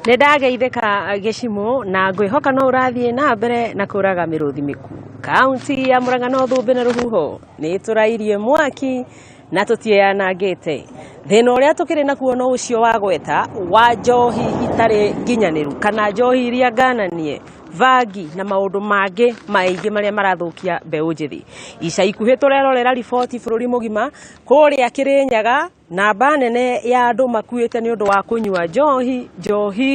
Nĩndageithĩka gĩcimo na ngwĩhoka no ũrathiĩ na mbere na kũraga mĩrũthi mĩku. Kaunti ya Murang'a no thũmbĩ na rũhuho nĩ tũrairie mwaki na tũtianangĩte. Thĩna ũrĩa tũkĩrĩ nakuo no ũcio wa gweta wa njohi itarĩ nginyanĩru kana njohi iria ngananie, vagi na maũndũ mangĩ maingĩ marĩa marathũkia mbeũ njĩthĩ. Ica ikuhĩ tũrerorera riboti bũrũri mũgima kũrĩa Kĩrĩnyaga namba nene ya andũ makuĩte nĩ ũndũ wa kũnyua njohi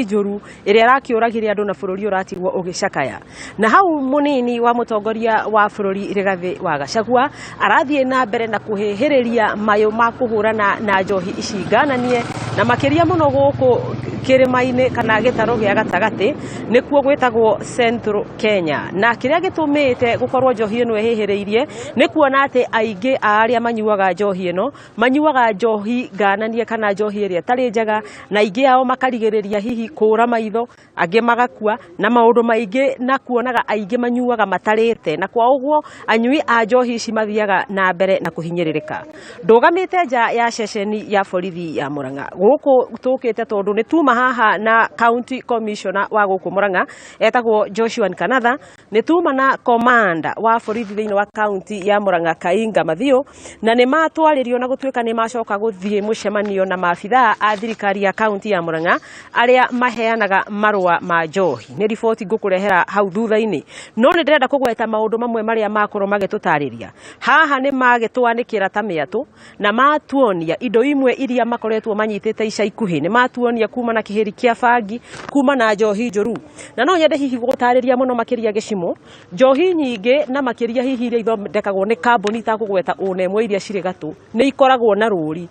njũru ĩrĩa ĩrakĩũragire andũ na bũrũri ũratigwo ũgĩcakaya. Na hau mũnini wa mũtongoria wa bũrũri Rigathi wa Gachagua arathiĩ na mbere na kũhĩhĩrĩria mayũ ma kũhũrana na njohi ici ngananie na makĩria mũno gũkũ kĩrĩma-inĩ kana gĩtaro gĩa gatagatĩ nĩkuo gwĩtagwo Central Kenya. Na kĩrĩa gĩtũmĩte gũkorwo njohi ĩno ĩhĩhĩrĩirie nĩ kuona atĩ aingĩ a arĩa manyuaga njohi ĩno manyuaga njohi ngananie kana njohi ĩrĩa ĩtarĩ njega, na aingĩ ao makarigĩrĩria hihi kũra maitho, angĩ magakua na maũndũ maingĩ, na kuonaga aingĩ manyuaga matarĩte, na kwa ũguo anyui a njohi ici mathiaga na mbere na kũhinyĩrĩrĩka. Ndũgamĩte nja ya ceceni ya borithi ya Murang'a gũkũ tũkĩte tondũ nĩ tuma haha na County Commissioner wa gũkũ Murang'a etagwo Joshua Kanatha, nĩ tuma na commander wa borithi thĩinĩ wa county ya Murang'a Kainga Mathio, na nĩ matwarĩrio na gũtuĩka nĩ macoka gũthiĩ mũcemanio na maabithaa a thirikari ya county ya Murang'a arĩa maheanaga marũa ma njohi. Nĩ riboti ngũkũrehera hau thutha-inĩ, no nĩ ndĩrenda kũgweta maũndũ mamwe marĩa makorwo magĩtũtarĩria. Haha nĩ magĩtwanĩkĩra ta mĩatũ na matuonia indo imwe iria makoretwo manyitĩte ica ikuhĩ. Nĩ matuonia kuma na kĩhĩri kĩa bangi, kuma na njohi njũru, na no nyende hihi gũtarĩria mũno makĩria gĩcimo njohi nyingĩ na makĩria hihi iria ithondekagwo nĩ kambuni itakũgweta ũnemwe iria cirĩ gatũ nĩ ikoragwo na rũri.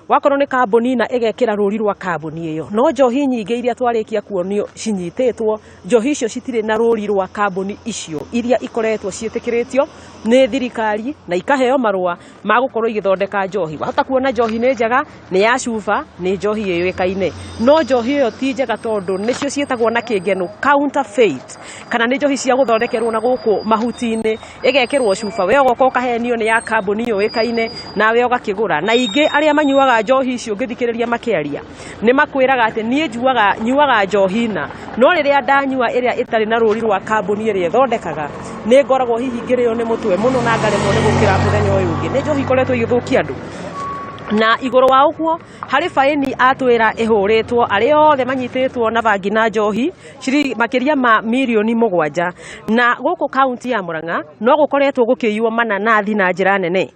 Wakorwo nĩ kambuni na ĩgekĩra rũri rwa kambuni ĩyo, no njohi nyingĩ iria twarĩkia kuonio cinyitĩtwo, njohi icio citirĩ na rũri rwa kambuni icio iria ikoretwo ciĩtĩkĩrĩtio nĩ thirikari na ikaheo marũa ma gũkorwo igĩthondeka njohi. Wahota kuona njohi nĩ njega, nĩ ya cuba, nĩ njohi ĩyũĩkaine, no njohi ĩyo ti njega tondũ nĩcio ciĩtagwo na kĩngeno counterfeit, kana nĩ njohi cia gũthondekerwo na gũkũ mahuti-inĩ, ĩgekĩrwo cuba, we ũgoka ũkahenio nĩ ya kambuni yũĩkaine nawe ũgakĩgũra. Na ingĩ arĩa manyuaga njohi icio ngĩthikĩrĩria makĩaria nĩ makwĩraga atĩ niĩ nyuaga njohi na no rĩrĩa ndanyua ĩrĩa ĩtarĩ na rũri rwa kambuni ĩrĩa ĩthondekaga nĩ ngoragwo hihi ngĩrĩo nĩ mũtwe mũno na ngaremwo nĩ gũkĩra mũthenya ũyũ ũngĩ. Nĩ njohi ikoretwo igĩthũkia andũ, na igũrũ wa ũguo harĩ faini atwĩra ĩhũrĩtwo arĩa othe manyitĩtwo na bangi na njohi makĩria ma mirioni 7. Na gũkũ kaunti ya Murang'a no gũkoretwo gũkĩiywo mananathi na njĩra nene.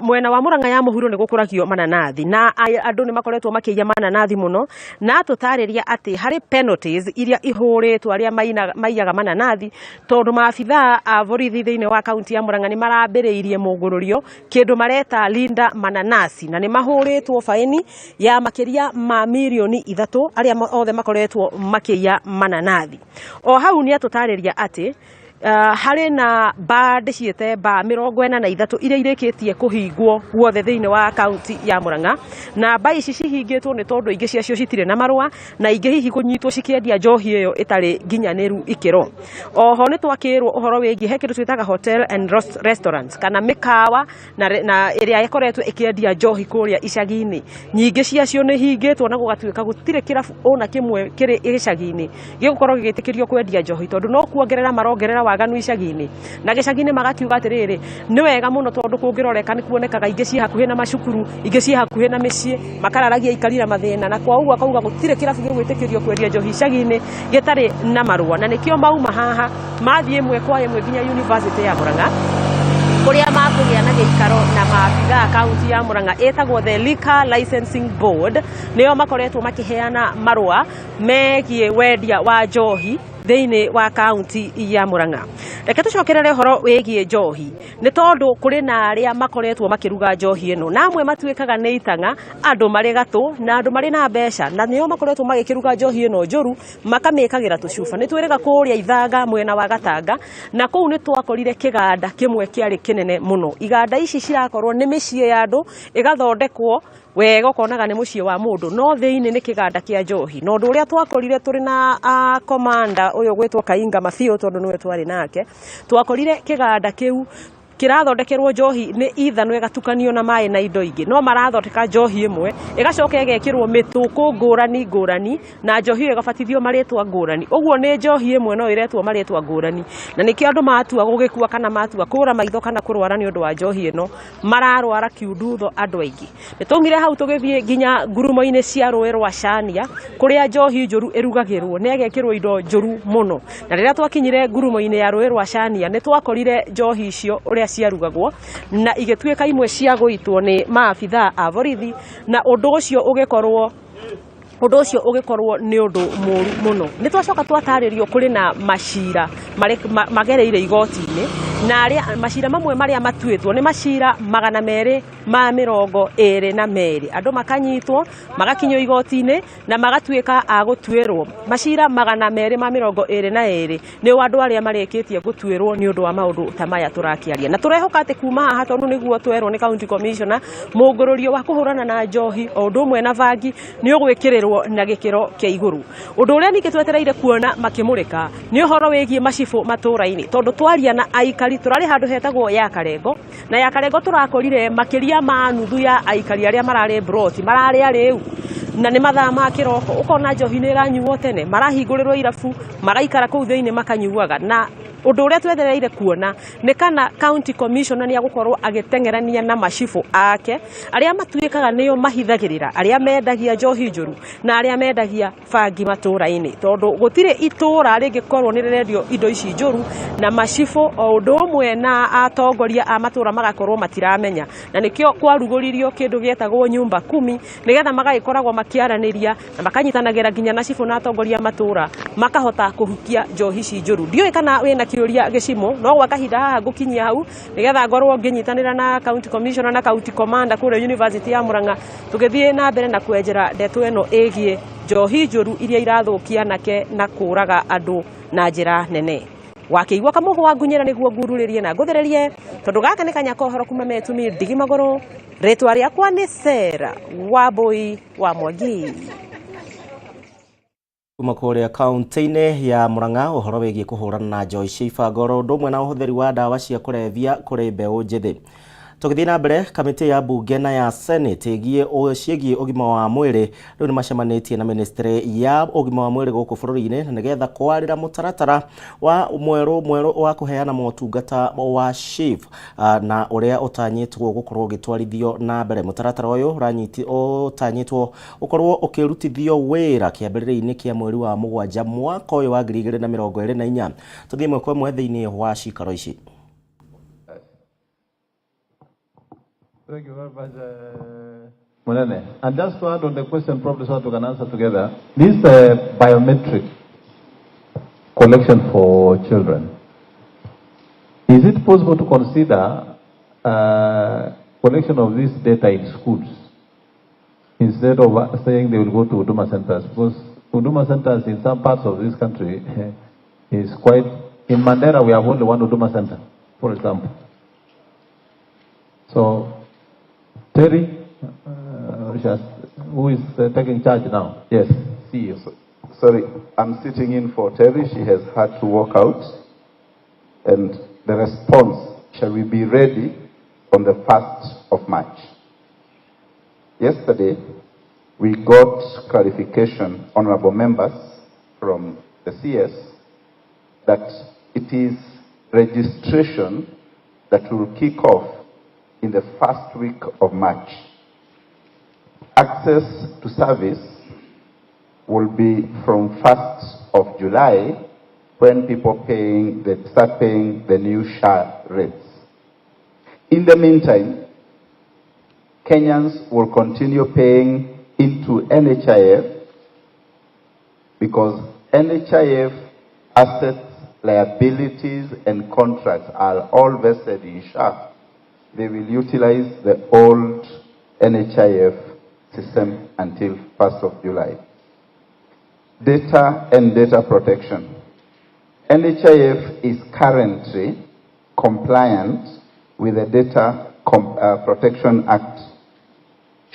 Mwena wa Murang'a ya mũhuro nĩ gũkũragio mananathi na andũ nĩ makoretwo makĩiya mananathi mũno, na tũtarĩria atĩ harĩ penalties iria ihũrĩtwo arĩa maiyaga mananathi, tondũ maabithaa a borithi thĩinĩ wa kaunti ya Murang'a nĩ marambĩrĩirie mũngũrũrio kĩndũ mareta Linda mananasi, na nĩ mahũrĩtwo faini ya makĩria ma mirioni 3 arĩa othe makoretwo makĩiya mananathi. O hau nĩ atũtarĩria atĩ harĩ na baa ndĩciĩte baa 43 iria irĩkĩtie kũhingwo guothe thĩinĩ wa kaunti ya Murang'a, na baa ici cihingĩtwo nĩ tondũ ingĩ ciacio citirĩ na marũa na ingĩ hihi kũnyitwo cikĩendia njohi ĩyo ĩtarĩ nginyanĩru ikĩro. Oho nĩ twakĩrwo ũhoro wĩgiĩ he kĩndũ twĩtaga hotel and restaurants kana mĩkawa na ĩrĩa ĩkoretwo ĩkĩendia njohi kũrĩa icagi-inĩ. Nyingĩ ciacio nĩ hingĩtwo na gũgatuĩka gũtirĩ kĩrabu ona kĩmwe kĩrĩ gĩcagi-inĩ gĩgũkorwo gĩgĩtĩkĩrio kwendia njohi, tondũ no kuongerera marongerera waganu icagi-inĩ, na gĩcagi-inĩ magakiuga atĩrĩrĩ nĩ wega mũno tondũ kũngĩroreka nĩ kuonekaga ingĩ ciĩ hakuhĩ na macukuru, ingĩ ciĩ hakuhĩ na mĩciĩ, makararagia aikari na mathĩna, na kwa ũguo akauga gũtirĩ kĩrabu gĩgwĩtĩkĩrio kwendia njohi icagi-inĩ gĩtarĩ na marũa. Na nĩkĩo mauma haha mathiĩ ĩmwe kwa ĩmwe nginya University ya Murang'a kũrĩa makũgĩa na gĩikaro na maabithaa kaunti ya Murang'a ĩtagwo the Liquor Licensing Board, nĩo makoretwo makĩheana marũa megiĩ wendia wa njohi thĩinĩ wa kaunti ya Murang'a. Reke tũcokerere ũhoro wĩgiĩ njohi, nĩ tondũ kũrĩ na arĩa makoretwo makĩruga njohi ĩno, na amwe matuĩkaga nĩ itang'a, andũ marĩ gatũ na andũ marĩ na mbeca, na nĩo makoretwo magĩkĩruga njohi ĩno njũru makamĩkagĩra tũcuba. Nĩ twĩrĩga kũrĩa Ithanga mwena wa Gatanga, na kũu nĩ twakorire kĩganda kĩmwe kĩarĩ kĩnene mũno. Iganda ici cirakorwo nĩ mĩciĩ ya andũ ĩgathondekwo wega ũkonaga nĩ mũciĩ wa mũndũ, no thĩinĩ nĩ kĩganda kĩa njohi. Na ũndũ ũrĩa twakorire tũrĩ na commander ũyũ gwĩtwo Kainga Mathio, tondũ nĩwe twarĩ nake, twakorire kĩganda kĩu kirathondekerwo njohi ni either no igatukanio na mai na indo ingi no marathondeka njohi imwe igacoka igekirwo mituku ngurani na njohi igabatithio maritwa ngurani uguo ni njohi imwe no iretwo maritwa ngurani na nikio andu matua gugikua kana matua kura maitho kana kurwara ni undu wa njohi ino mararwara kiundutho andu aingi nitungire hau tugithie ginya ngurumo-ini cia rũĩ rwa Chania kuria njohi njuru irugagirwo ni agekirwo indo njuru muno na riria twakinyire ngurumo-ini ya rũĩ rwa Chania ni twakorire njohi icio uria ciarugagwo na igituika imwe cia guitwo ni maabitha a borithi na undu ucio ugikorwo ni undu muru muno ni twacoka twataririo kuri na macira magereire igoti-ini na aria macira mamwe maria matuitwo ni macira 222 andu makanyitwo magakinywo igoti-ini na magatuika a gutuirwo macira 222 ni andu aria marekitie gutuirwo ni undu wa maundu ta maya turakiaria na turehoka ati kuma haha tondu niguo twerwo ni county commissioner mungururio wa kuhurana na njohi o undu umwe na bangi ni ugwikirirwo na gikiro kia iguru undu uria ningi twetereire kuona makimurika ni uhoro wigie macibu matura-ini tondu twaria na aikari turari handu hetagwo ya Karengo na ya Karengo turakorire makiria ma nuthu ya aikari aria marari broti marari ariu na ni mathaa ma kiroko ukona njohi ni iranyuo tene marahingũrĩrwo irabu magaikara kuu thĩinĩ makanyuaga na undu uria twethereire kuona ni kana county commissioner ni agukorwo agitengerania na macibu ake aria matuikaga niyo mahithagirira aria mendagia njohi njuru na aria mendagia bangi matura-ini tondu gutire itura ringikorwo ni rirendio indo ici njuru na macibu o undu umwe na atongoria a matura magakorwo matiramenya na nikio kwaruguririo kindu gietagwo nyumba 10 nigetha magaikoragwo makiaraniria na makanyitanagira nginya na cibu na atongoria matura makahota kuhukia njohi ici njuru ndioi kana wina kiuria gicimo no gwa kahinda haha ngukinyia hau nigetha ngorwo nginyitanira na county commissioner na county commander kure university ya Murang'a tugithie na mbere na kwenjera ndeto eno egie njohi njuru iria irathukia nake na kuraga andu na njira nene wakiigwa kamugo wa ngunyera niguo ngururirie na nguthererie tondu gaka ni kanyako horo kuma metumi ndigi magoro retwa riakwa ni Sera Wambui wa Mwangi kuma kuria kaunti-ini ya Murang'a uhoro wigie kuhurana na njohi cia ibango ndumwe na uhuthiri wa ndawa cia kurevia kuri mbeu njithi tugithii na mbere kamiti ya bunge na ya senate ciĩgie ũgima wa mwĩrĩ rĩu nĩ macemanitie na ministry ya ũgima wa mwĩrĩ gũkũ bũrũri-inĩ na nĩgetha kwarĩra mũtaratara wa mwerũ wa kũheana motungata wa SHIF na ũrĩa ũtanyĩtwo gũkorwo ũgĩtwarithio na mbere mũtaratara ũyũ ũtanyĩtwo ũkorwo ũkĩrutithio wĩra kĩambĩrĩria-inĩ kĩa mweri wa mũgwanja mwaka ũyũ wa 2024 tũthiĩ ĩmwe kwa ĩmwe thĩinĩ wa cikaro ici. Thank you very much, Munene. And just to add on the question, probably so we can answer together. This biometric collection for children, is it possible to consider collection of this data in schools instead of saying they will go to Huduma centers? Because Huduma centers in some parts of this country is quite... In Mandera, we have only one Huduma center, for example. So, Terry, who is taking charge now? Yes, CEO. Sorry, I'm sitting in for Terry. She has had to walk out. And the response, shall we be ready on the 1st of March? Yesterday, we got clarification, honorable members, from the CS, that it is registration that will kick off in the first week of March. Access to service will be from 1st of July when people start paying the new SHA rates. In the meantime, Kenyans will continue paying into NHIF because NHIF assets, liabilities, and contracts are all vested in SHA. They will utilize the old NHIF system until 1st of July. Data and data protection. NHIF is currently compliant with the Data Protection Act.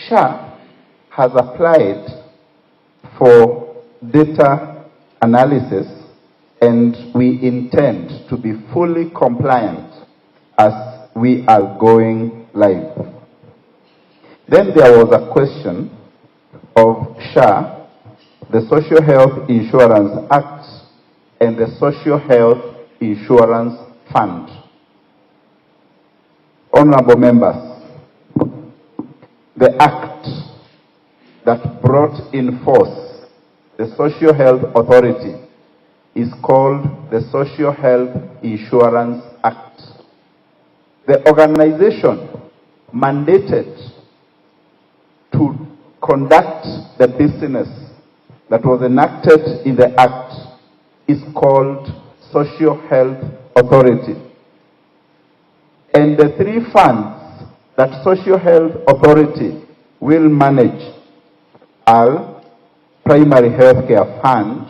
SHA has applied for data analysis, and we intend to be fully compliant as we are going live. Then there was a question of SHA, the Social Health Insurance Act, and the Social Health Insurance Fund. Honorable members, the act that brought in force the Social Health Authority is called the Social Health Insurance Act. The organization mandated to conduct the business that was enacted in the act is called Social Health Authority. And the three funds that Social Health Authority will manage are Primary Healthcare Fund,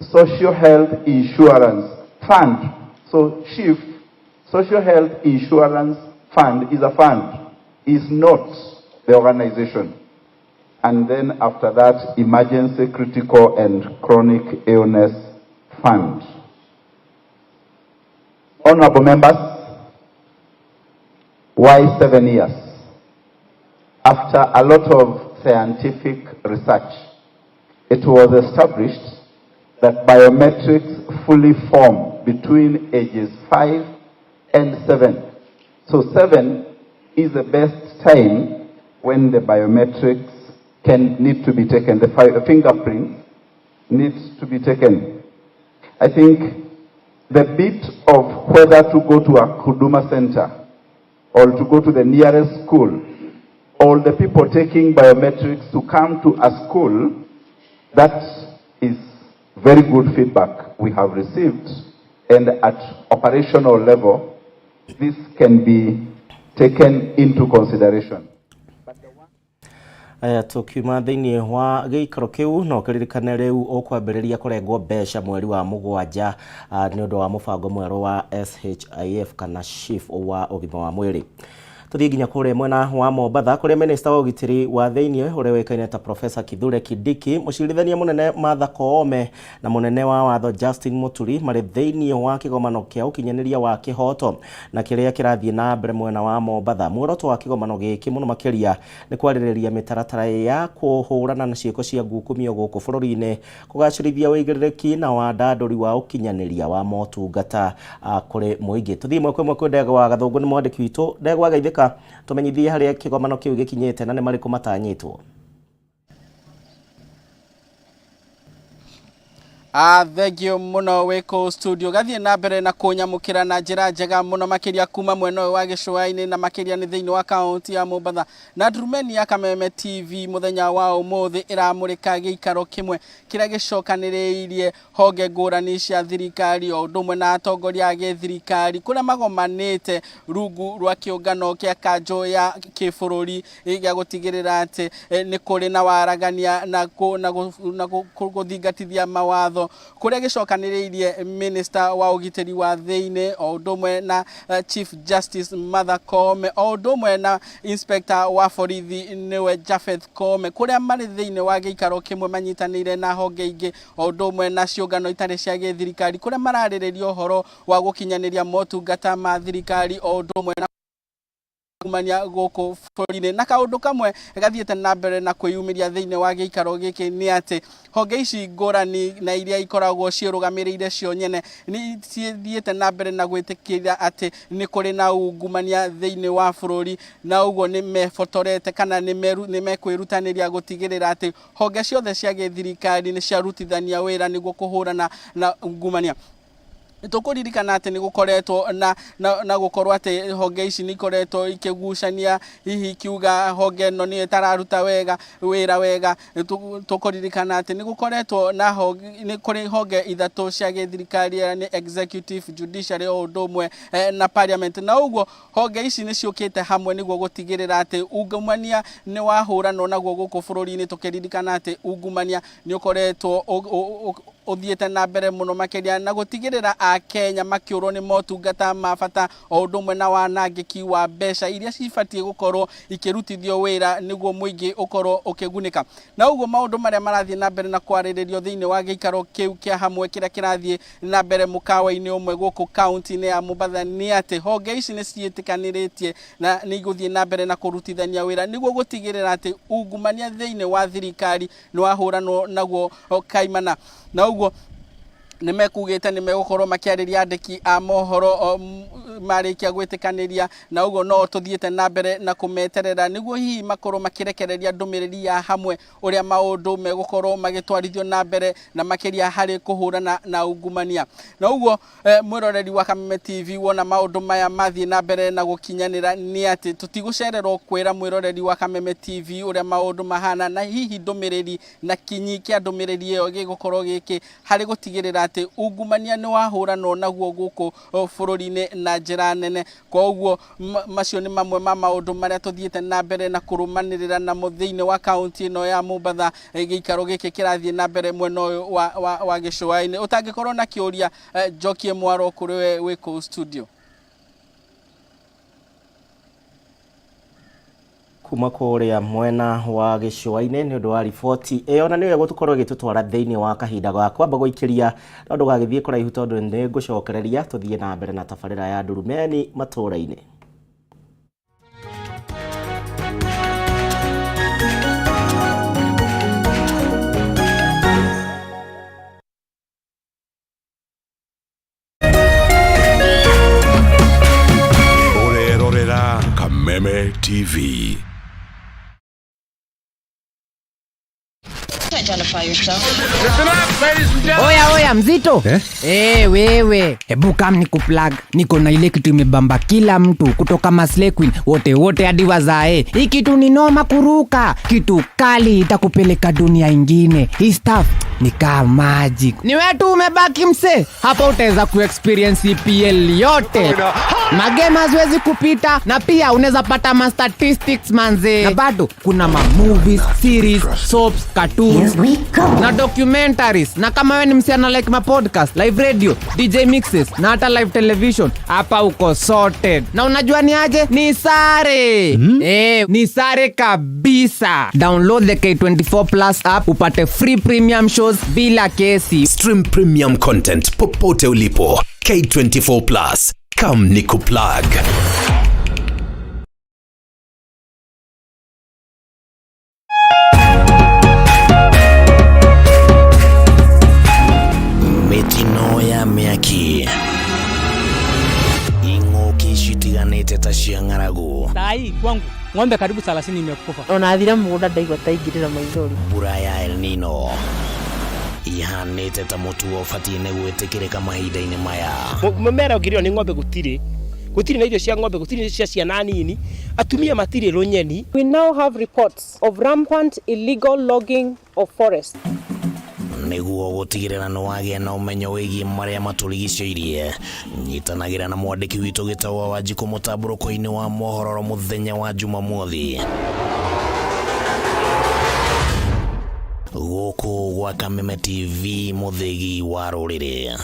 Social Health Insurance Fund. So, Chief, Social Health Insurance Fund is a fund, is not the organization. And then after that, Emergency Critical and Chronic Illness Fund. Honorable members, why 7 years? After a lot of scientific research, it was established that biometrics fully form between ages 5 and 7. So 7 is the best time when the biometrics need to be taken. The fingerprint needs to be taken. I think the bit of whether to go to a Huduma center or to go to the nearest school, all the people taking biometrics to come to a school, that is very good feedback we have received. And at operational level, this can be taken into consideration. Tukiuma thiini wa giikaro kiu no kiririkane riu ukwambiriria kurengwo mbeca mweri wa mugwanja ni undu wa mubango mweru wa SHIF kana SHIF wa ugima wa mwiri. Tuthie nginya kure mwena wa Mombatha kuria minister wa ugitiri wa thiini uria wekaine ta Professor Kithure Kindiki, mucirithania munene Martha Koome na munene wa watho Justin Muturi mari thiini wa kigomano kia ukinyaniria wa kihoto na kiria kirathie na mbere mwena wa Mombatha. Muoroto wa kigomano giki muno makiria ni kwaririria mitaratara ya kuhurana na ciiko cia ngukumio guku bururi-ini, kugacirithia wigiriki na wadanduri wa ukinyaniria wa motungata kuri muingi. Tuthie mwekwe mwekwe Ndegwa wa Gathungu ni mwandiki witu. Ndegwa geithika tumenyithie haria kigomano kiu gikinyete na ni mariku matanyitwo. Thegio muno weko studio gathie na mbere na kunyamukira na njira njega muno makiria kuma mweno wa gicua-ini na makiria ni thiini wa kaunti ya Mombatha na ndurumeni ya Kameme TV muthenya wa umuthi iramurika giikaro kimwe kiria gicokaniriirie honge ngurani cia thirikari o ndumwe na atongoria a githirikari kuria magomanite rungu rwa kiungano kia kanjo ya kibururi gia gutigirira ati ni kuri na waragania na guthingatithia mawatho kuria gicokaniriirie minister wa ugitiri wa thiini o ndumwe na Chief Justice Martha Koome o ndumwe na inspector wa borithi niwe Japheth Koome kuria mari thiini wa giikaro kimwe manyitanire na honge ingi o ndumwe na ciungano itari cia githirikari kuria maraririria uhoro wa gukinyaniria motungata ma thirikari o ndumwe na kumania goko bũrũri-inĩ. Na kaũndũ kamwe gathiĩte na mbere na kwĩyumĩria thĩinĩ wa gĩikaro gĩkĩ nĩ atĩ honge ici ngũrani na iria ikoragwo ciĩrũgamĩrĩire cio nyene nĩ cithiĩte na mbere na gwĩtĩkĩra atĩ nĩ kũrĩ na ungumania thĩinĩ wa bũrũri, na ũguo nĩ mefotorete kana nĩ mekwĩrutanĩria gũtigĩrĩra atĩ honge ciothe cia gĩthirikari nĩ ciarutithania wĩra nĩguo kũhũrana na ungumania. Tukuririkana ati ni gukoretwo na gukorwo ati honge ici ni koretwo ikigucania hihi kiuga honge no ni tararuta wira wega. Tukuririkana ati ni gukoretwo na ni kuri honge ithatu cia githirikari ni executive, judiciary o ndumwe na parliament, na uguo honge ici ni ciukite hamwe niguo gutigirira ati ungumania ni wahurana naguo guku bururi-ini. Tukiririkana ati ungumania ni ukoretwo uthiete na mbere muno makiria na gutigirira a Kenya makiurwo ni motungata mabata o ndumwe na wanangiki wa mbeca iria cibatie gukorwo ikirutithio wira niguo muingi ukorwo ukigunika na uguo maundu maria marathie na mbere na kwariririo thiini wa giikaro kiu kia hamwe kiria kirathie na mbere mukawa-ini umwe guku county-ini ya Mombasa ni ati honge ici ni ciitikaniritie na ni iguthie na mbere na kurutithania wira niguo gutigirira ati ungumania thiini wa thirikari ni wahuranwo naguo kaimana na uguo nimekugite nimegukorwo makiariria andiki a mohoro marikia gwitikaniria na uguo no tuthiete na mbere na kumeterera niguo hihi makorwo makirekereria ndumiriri ya hamwe uria maundu megukorwo magitwarithio na mbere na makiria hari kuhurana na ungumania na uguo mwiroreri wa Kameme TV wona maundu maya mathie na mbere na gukinyanira ni ati tutigucererwo kwira mwiroreri wa Kameme TV uria maundu mahana na hihi ndumiriri na kinyi kia ndumiriri iyo gigukorwo giki hari gutigirira ati ungumania ni wahuranwo naguo guku bururi-ini na njira nene koguo macio ni mamwe ma maundu maria tuthiete na mbere na kurumanirira na muthiini wa county ino ya Mombasa giikaro giki kirathie na mbere mwena wa gicua-ini utangikorwo na kiuria Jokie Mwaro kuri we wiko studio kuma kuria mwena wa gicua-ini ni undu wa riboti iyo na niwe gutukorwo gitutwara thiini wa kahinda ga kwamba guikiria na undu gagithie kuraihu tondu ni ngucokereria tuthie na mbere na tabarira ya ndurumeni matura-ini. Urerorera Kameme TV. Identify yourself. Listen up, ladies and gentlemen. Oya mzito wewe hebu kam nikuplug niko na ile kitu imebamba kila mtu kutoka Masle Queen wote hadi wazae. Hii kitu ni noma kuruka, kitu kali itakupeleka dunia ingine. Hii stuff ni kama magic. Ni wetu umebaki mse, hapa utaweza kuexperience EPL yote, magame haziwezi kupita, na pia unaweza pata ma statistics manze, na bado kuna ma movies, series, soaps, cartoons na documentaries. Na kama wewe ni msichana like ma podcast, live radio, DJ mixes na hata live television, hapa uko sorted. Na unajua ni aje? Ni sare. Ni sare kabisa. Download the K24 Plus app upate free premium shows bila kesi. Stream premium content popote ulipo. K24 Plus. Come nikuplug. Metinoya miaki. Ingo kishitiganete tashia ngaragu. Tai kwangu ng'ombe karibu 30 imekufa. Ona athira mugunda ndaigwa taingirira maithori. Mbura ya El Nino ihanite ta mutu ofatie ne gwetikirika mahinda-ini maya. Mumera ugirio ni ng'ombe gutiri na irio cia ng'ombe, gutiri cia ciana nini, atumia matiri runyeni. We now have reports of rampant illegal logging of forest. Niguo gutigirira no wagia na umenyo wigie maria maturigicĩirie. Nyitanagira na mwandiki witu gitawa Wanjiku mutamburuko-ini wa mohoro muthenya wa Jumamothi. Guku gwa Kameme TV muthigi wa rurire.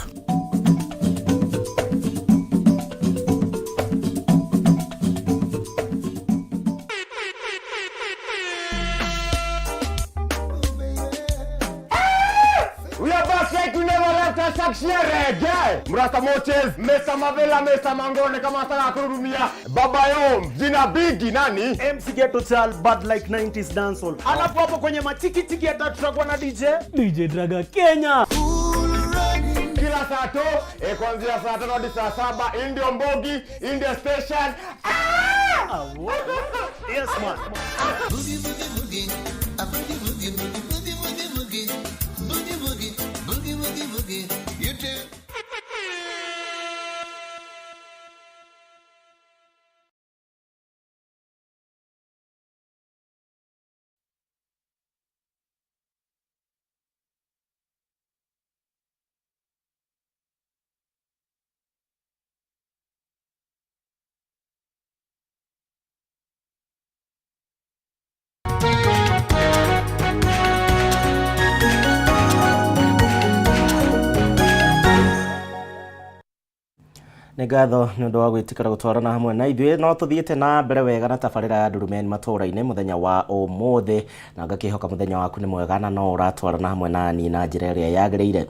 We are back like we never left us actually. Mrasta Moches, Mesa Mavela, Mesa Mangone kama nataka kurumia. Baba Yom, jina bigi nani? MC Ghetto Chal, bad like 90s dancehall. Alafu hapo kwenye matiki tiki atatrackwa na DJ Draga Kenya. Kila saa to, kuanzia saa 5 hadi saa 7, Indio Mbogi, India Station. Yes man. ngatho nĩ ũndũ wa gwĩtĩkĩra gũtwarana hamwe na ithuĩ no tũthiĩte na mbere wega na tabarĩra ya ndurumeni matũũra-inĩ mũthenya wa ũmũthĩ na ngakĩhoka mũthenya waku nĩ mwega na no ũratwarana hamwe na niĩ na njĩra ĩrĩa yagĩrĩire.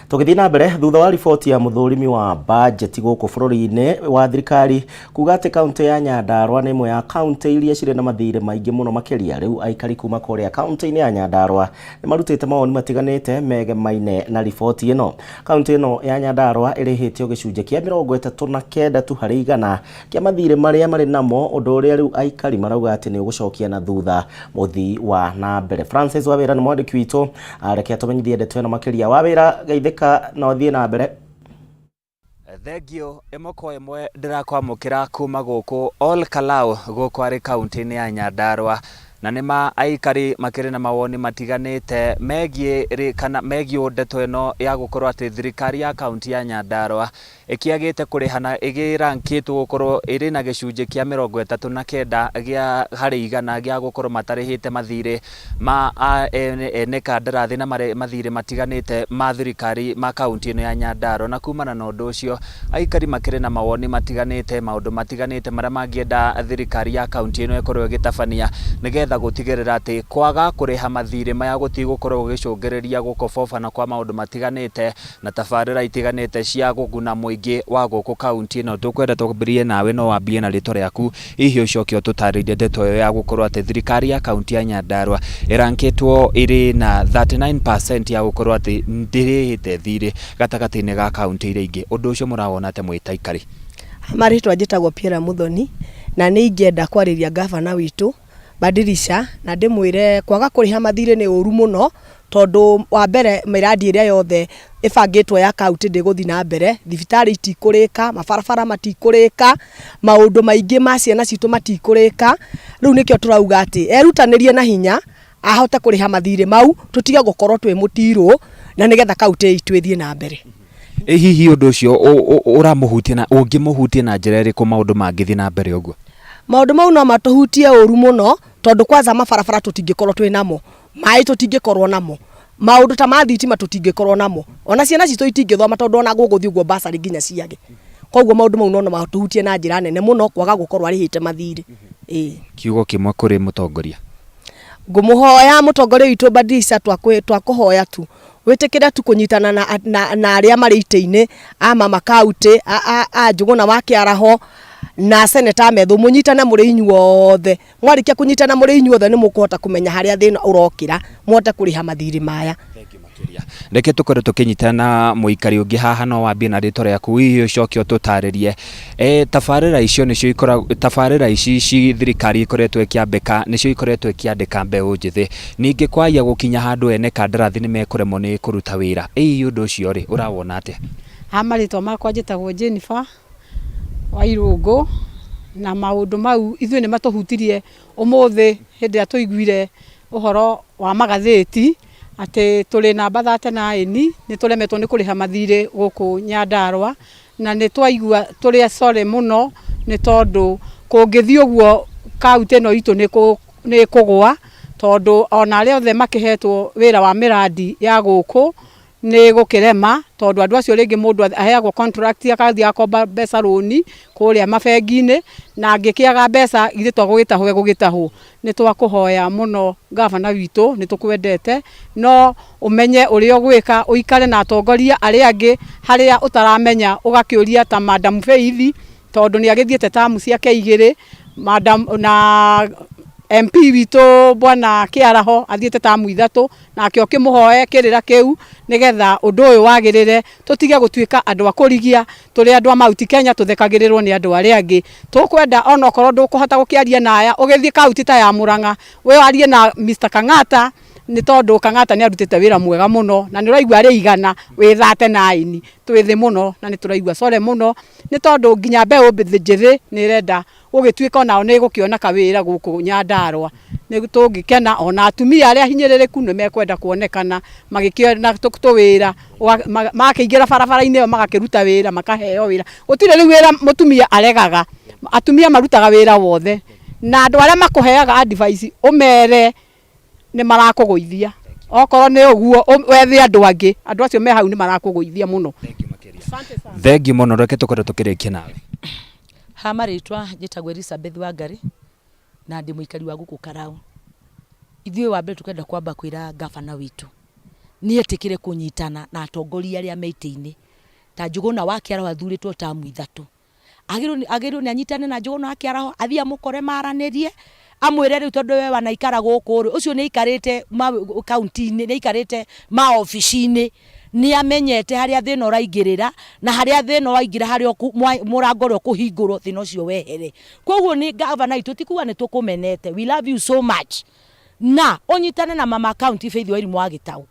Tũgĩthiĩ na mbere thutha wa riboti ya mũthũrimi wa budget gũkũ bũrũri-inĩ wa thirikari kuga atĩ kaunti ya Nyandarua nĩ ĩmwe ya kaunti iria cirĩ na mathirĩ maingĩ mũno makĩria, rĩu aikari kuma kũrĩa kaunti-inĩ ya Nyandarua nĩ marutĩte mawoni matiganĩte megemaine na riboti ĩno. Kaunti ĩno ya Nyandarua ĩrĩhĩtio gĩcunjĩ kĩa 39 tu harĩ igana kĩa mathirĩ marĩa marĩ namo, ũndũ ũrĩa rĩu aikari marauga atĩ nĩ ũgũcokia na thutha mũthii wa na mbere. Francis Wawĩra nĩ mwandĩki witũ, reke tũmenyithie ndeto ĩno makĩria. Wawĩra, geithĩka na ũthiĩ na mbere. Thengio ĩmwe ĩmwe ndĩrakwamũkĩra kuma gũkũ Ol Kalou gũkũ arĩ kaunti-inĩ ya Nyandarua, na nĩma aikari makĩrĩ na mawoni matiganĩte megiĩ ndeto ĩno ya gũkorwo atĩ thirikari ya kaunti ya Nyandarua ĩkĩagĩte kũrĩhana ĩgĩrankĩtwo gũkorwo ĩrĩ na gĩcunjĩ kĩa 39 gĩa harĩ igana gĩa gũkorwo matarĩhĩte mathirĩ ma ene kandarathi na mathirĩ matiganĩte ma thirikari ma kaunti ĩno ya Nyandarua. Na kumana na ũndũ ũcio aikari makĩrĩ na mawoni matiganĩte, maũndũ matiganĩte marĩa mangĩenda thirikari ya kaunti ĩno ĩkorwo ĩgĩtabania nĩgetha gũtigĩrĩra atĩ kwaga kũrĩha mathirĩ maya gũtigũkorwo gũgĩcũngĩrĩria gũkobobana kwa maũndũ matiganĩte na tabarĩra itiganĩte cia gũguna mũingĩ wa gũkũ kaunti ĩno. Tũkwenda tũkũmbirie nawe no wambie na rĩtwa rĩaku, hihi ũcoke ũtũtarĩrie ndeto ĩyo ya gũkorwo atĩ thirikari ya kaunti ya Nyandarua ĩrankĩtwo ĩrĩ na 39% ya gũkorwo atĩ ndĩrĩhĩte thirĩ gatagatĩ-inĩ ga kaunti iria ingĩ. Ũndũ ũcio mũrawona atĩ mwĩ ta aikari? Marĩtwa njĩtagwo Pierre Muthoni na nĩ ingĩenda kwarĩria gavana witũ Badirisha na ndĩmwĩre kwaga kũrĩha mathirĩ nĩ ũru mũno, tondũ wa mbere miradi ĩrĩa yothe ĩbangĩtwo ya kaunti ndĩgũthiĩ na mbere, thibitarĩ itikũrĩka, mabarabara matikũrĩka, maũndũ maingĩ ma ciana citũ matikũrĩka. Rĩu nĩkĩo tũrauga atĩ erutanĩrie na hinya ahote kũrĩha mathirĩ mau, tũtige gũkorwo twĩ mũtirũ na nĩgetha kaunti itũ ĩthiĩ na mbere. Hihi ũndũ ũcio ũramũhutia na ũngĩmũhutia na njĩra ĩrĩkũ maũndũ mangĩthiĩ na mbere ũguo? Maũndũ mau no matũhutie ũru mũno, tondũ kwanza mabarabara tũtingĩkorwo twĩ namo, maĩ tũtingĩkorwo namo, maũndũ ta ma thitima tũtingĩkorwo namo, ona ciana citũ itingĩthoma tondũ ona gũgũthiĩ ũguo basari nginya ciage. Koguo maũndũ mau no matũhutie na njĩra nene mũno kwaga gũkorwo arĩhĩte mathirĩ. Kiugo kĩmwe kũrĩ mũtongoria. Ngũmũhoya mũtongoria witũ Badirisha twakũhoya tu wĩtĩkĩre tu kũnyitana na arĩa marĩ itĩ-inĩ a mama kaunti a Njũgũna wa Kĩaraho na seneta Methu, mũnyitane mũrĩ inyuothe. Mwarĩkia kũnyitana mũrĩ inyuothe nĩ mũkũhota kũmenya harĩa thĩna ũrokĩra, mwote kũrĩha mathirĩ maya. Reke tũkorwo tũkĩnyitana na mũikari ũngĩ haha, no wambie na rĩtwa rĩaku, hihi ũcoke ũtũtarĩrie tabarĩra icio nĩcio tabarĩra ici thirikari ikoretwo ĩkĩambĩka nĩcio ikoretwo ĩkĩandĩka mbeũ njĩthĩ, ningĩ kwaia gũkinya handũ ene kandarathi nĩ mekũremwo nĩ kũruta wĩra. Hihi ũndũ ũcio rĩ ũrawona atĩa? Marĩtwa makwa njĩtagwo Jennifer wa Irũngũ, na maũndũ mau ithuĩ nĩ matũhutirie ũmũthĩ hĩndĩ ĩrĩa tũiguire ũhoro wa magathĩti atĩ tũrĩ namba 39 nĩ tũremetwo nĩ kũrĩha mathirĩ gũkũ Nyandarua, na nĩ twaigua tũrĩ sorry mũno, nĩ tondũ kũngĩthiĩ ũguo kaunti ĩno itũ nĩ kũgũa, tondũ ona arĩa othe makĩhetwo wĩra wa miradi ya gũkũ nĩ gũkĩrema, tondũ andũ acio rĩngĩ mũndũ aheagwo contract akathiĩ akomba mbeca rũni kũrĩa mabengi-inĩ, na angĩkĩaga mbeca igĩtwa gũgĩtahwo. Nĩ twakũhoya mũno gavana witũ, nĩ tũkwendete, no ũmenye ũrĩa ũgwĩka, ũikare na atongoria arĩa angĩ harĩa ũtaramenya, ũgakĩũria ta Madam Faith, tondũ nĩ agĩthiĩte tamu ciake 2, Madam na MP witũ bwana Kĩaraho athiĩte tamu 3, nake ũkĩmũhoe kĩrĩra kĩu nĩgetha ũndũ ũyũ wagĩrĩre, tũtige gũtuĩka andũ a kũrigia, tũrĩ andũ a Mount Kenya tũthekagĩrĩrwo nĩ andũ arĩa angĩ. Tũkwenda ona okorwo ndũkũhota gũkĩaria na aya, ũgĩthiĩ kaunti ta ya Murang'a we warie na Mr. Kang'ata, nĩ tondũ Kang'ata nĩ arutĩte wĩra mwega mũno, na nĩ ũraigua arĩ igana wĩ 39 twĩ thĩ mũno, na nĩ tũraigua sorry mũno, nĩ tondũ nginya mbeũ njĩthĩ nĩ ĩrenda gũgĩtuĩka onao nĩ gũkĩona kawĩra gũkũ Nyandarua. Nĩ tũngĩkena ona atumia arĩa hinyĩrĩrĩku nĩ mekwenda kuonekana magĩkĩona tũwĩra, makĩingĩra barabara-inĩ ĩyo magakĩruta wĩra, makaheo wĩra. Gũtirĩ rĩu wĩra mũtumia aregaga, atumia marutaga wĩra wothe, na andũ arĩa makũheaga advice ũmere nĩ marakũgũithia, okorwo nĩ ũguo wethe andũ angĩ, andũ acio me hau nĩ marakũgũithia mũno. Thegi mono reke tukorwo tukirikia nawe. Hamaritwa njitagwo Elizabeth Wangari na ndi muikari wa guku Karau. Ithuĩ wa mbere tukenda kwamba kwira gavana witu ni etikire kunyitana na atongoria aria meitĩ-inĩ ta Njuguna wa Kĩaraho athurĩtwo tamu 3 agirwo ni anyitane na Njuguna wa Kĩaraho athia mukore maranirie amwire riu tondu we wanaikara guku ri ucio ni ikarite county-inĩ ni ikarite maofici-inĩ ni amenyete haria thina uraingirira na haria thina waingira haria murango ro kuhingurwo thina ucio wehere. Koguo ni gavana itu tikuwa ni tukumenete, we love you so much na onyitane na mama county Faith Wairimu wa Gitau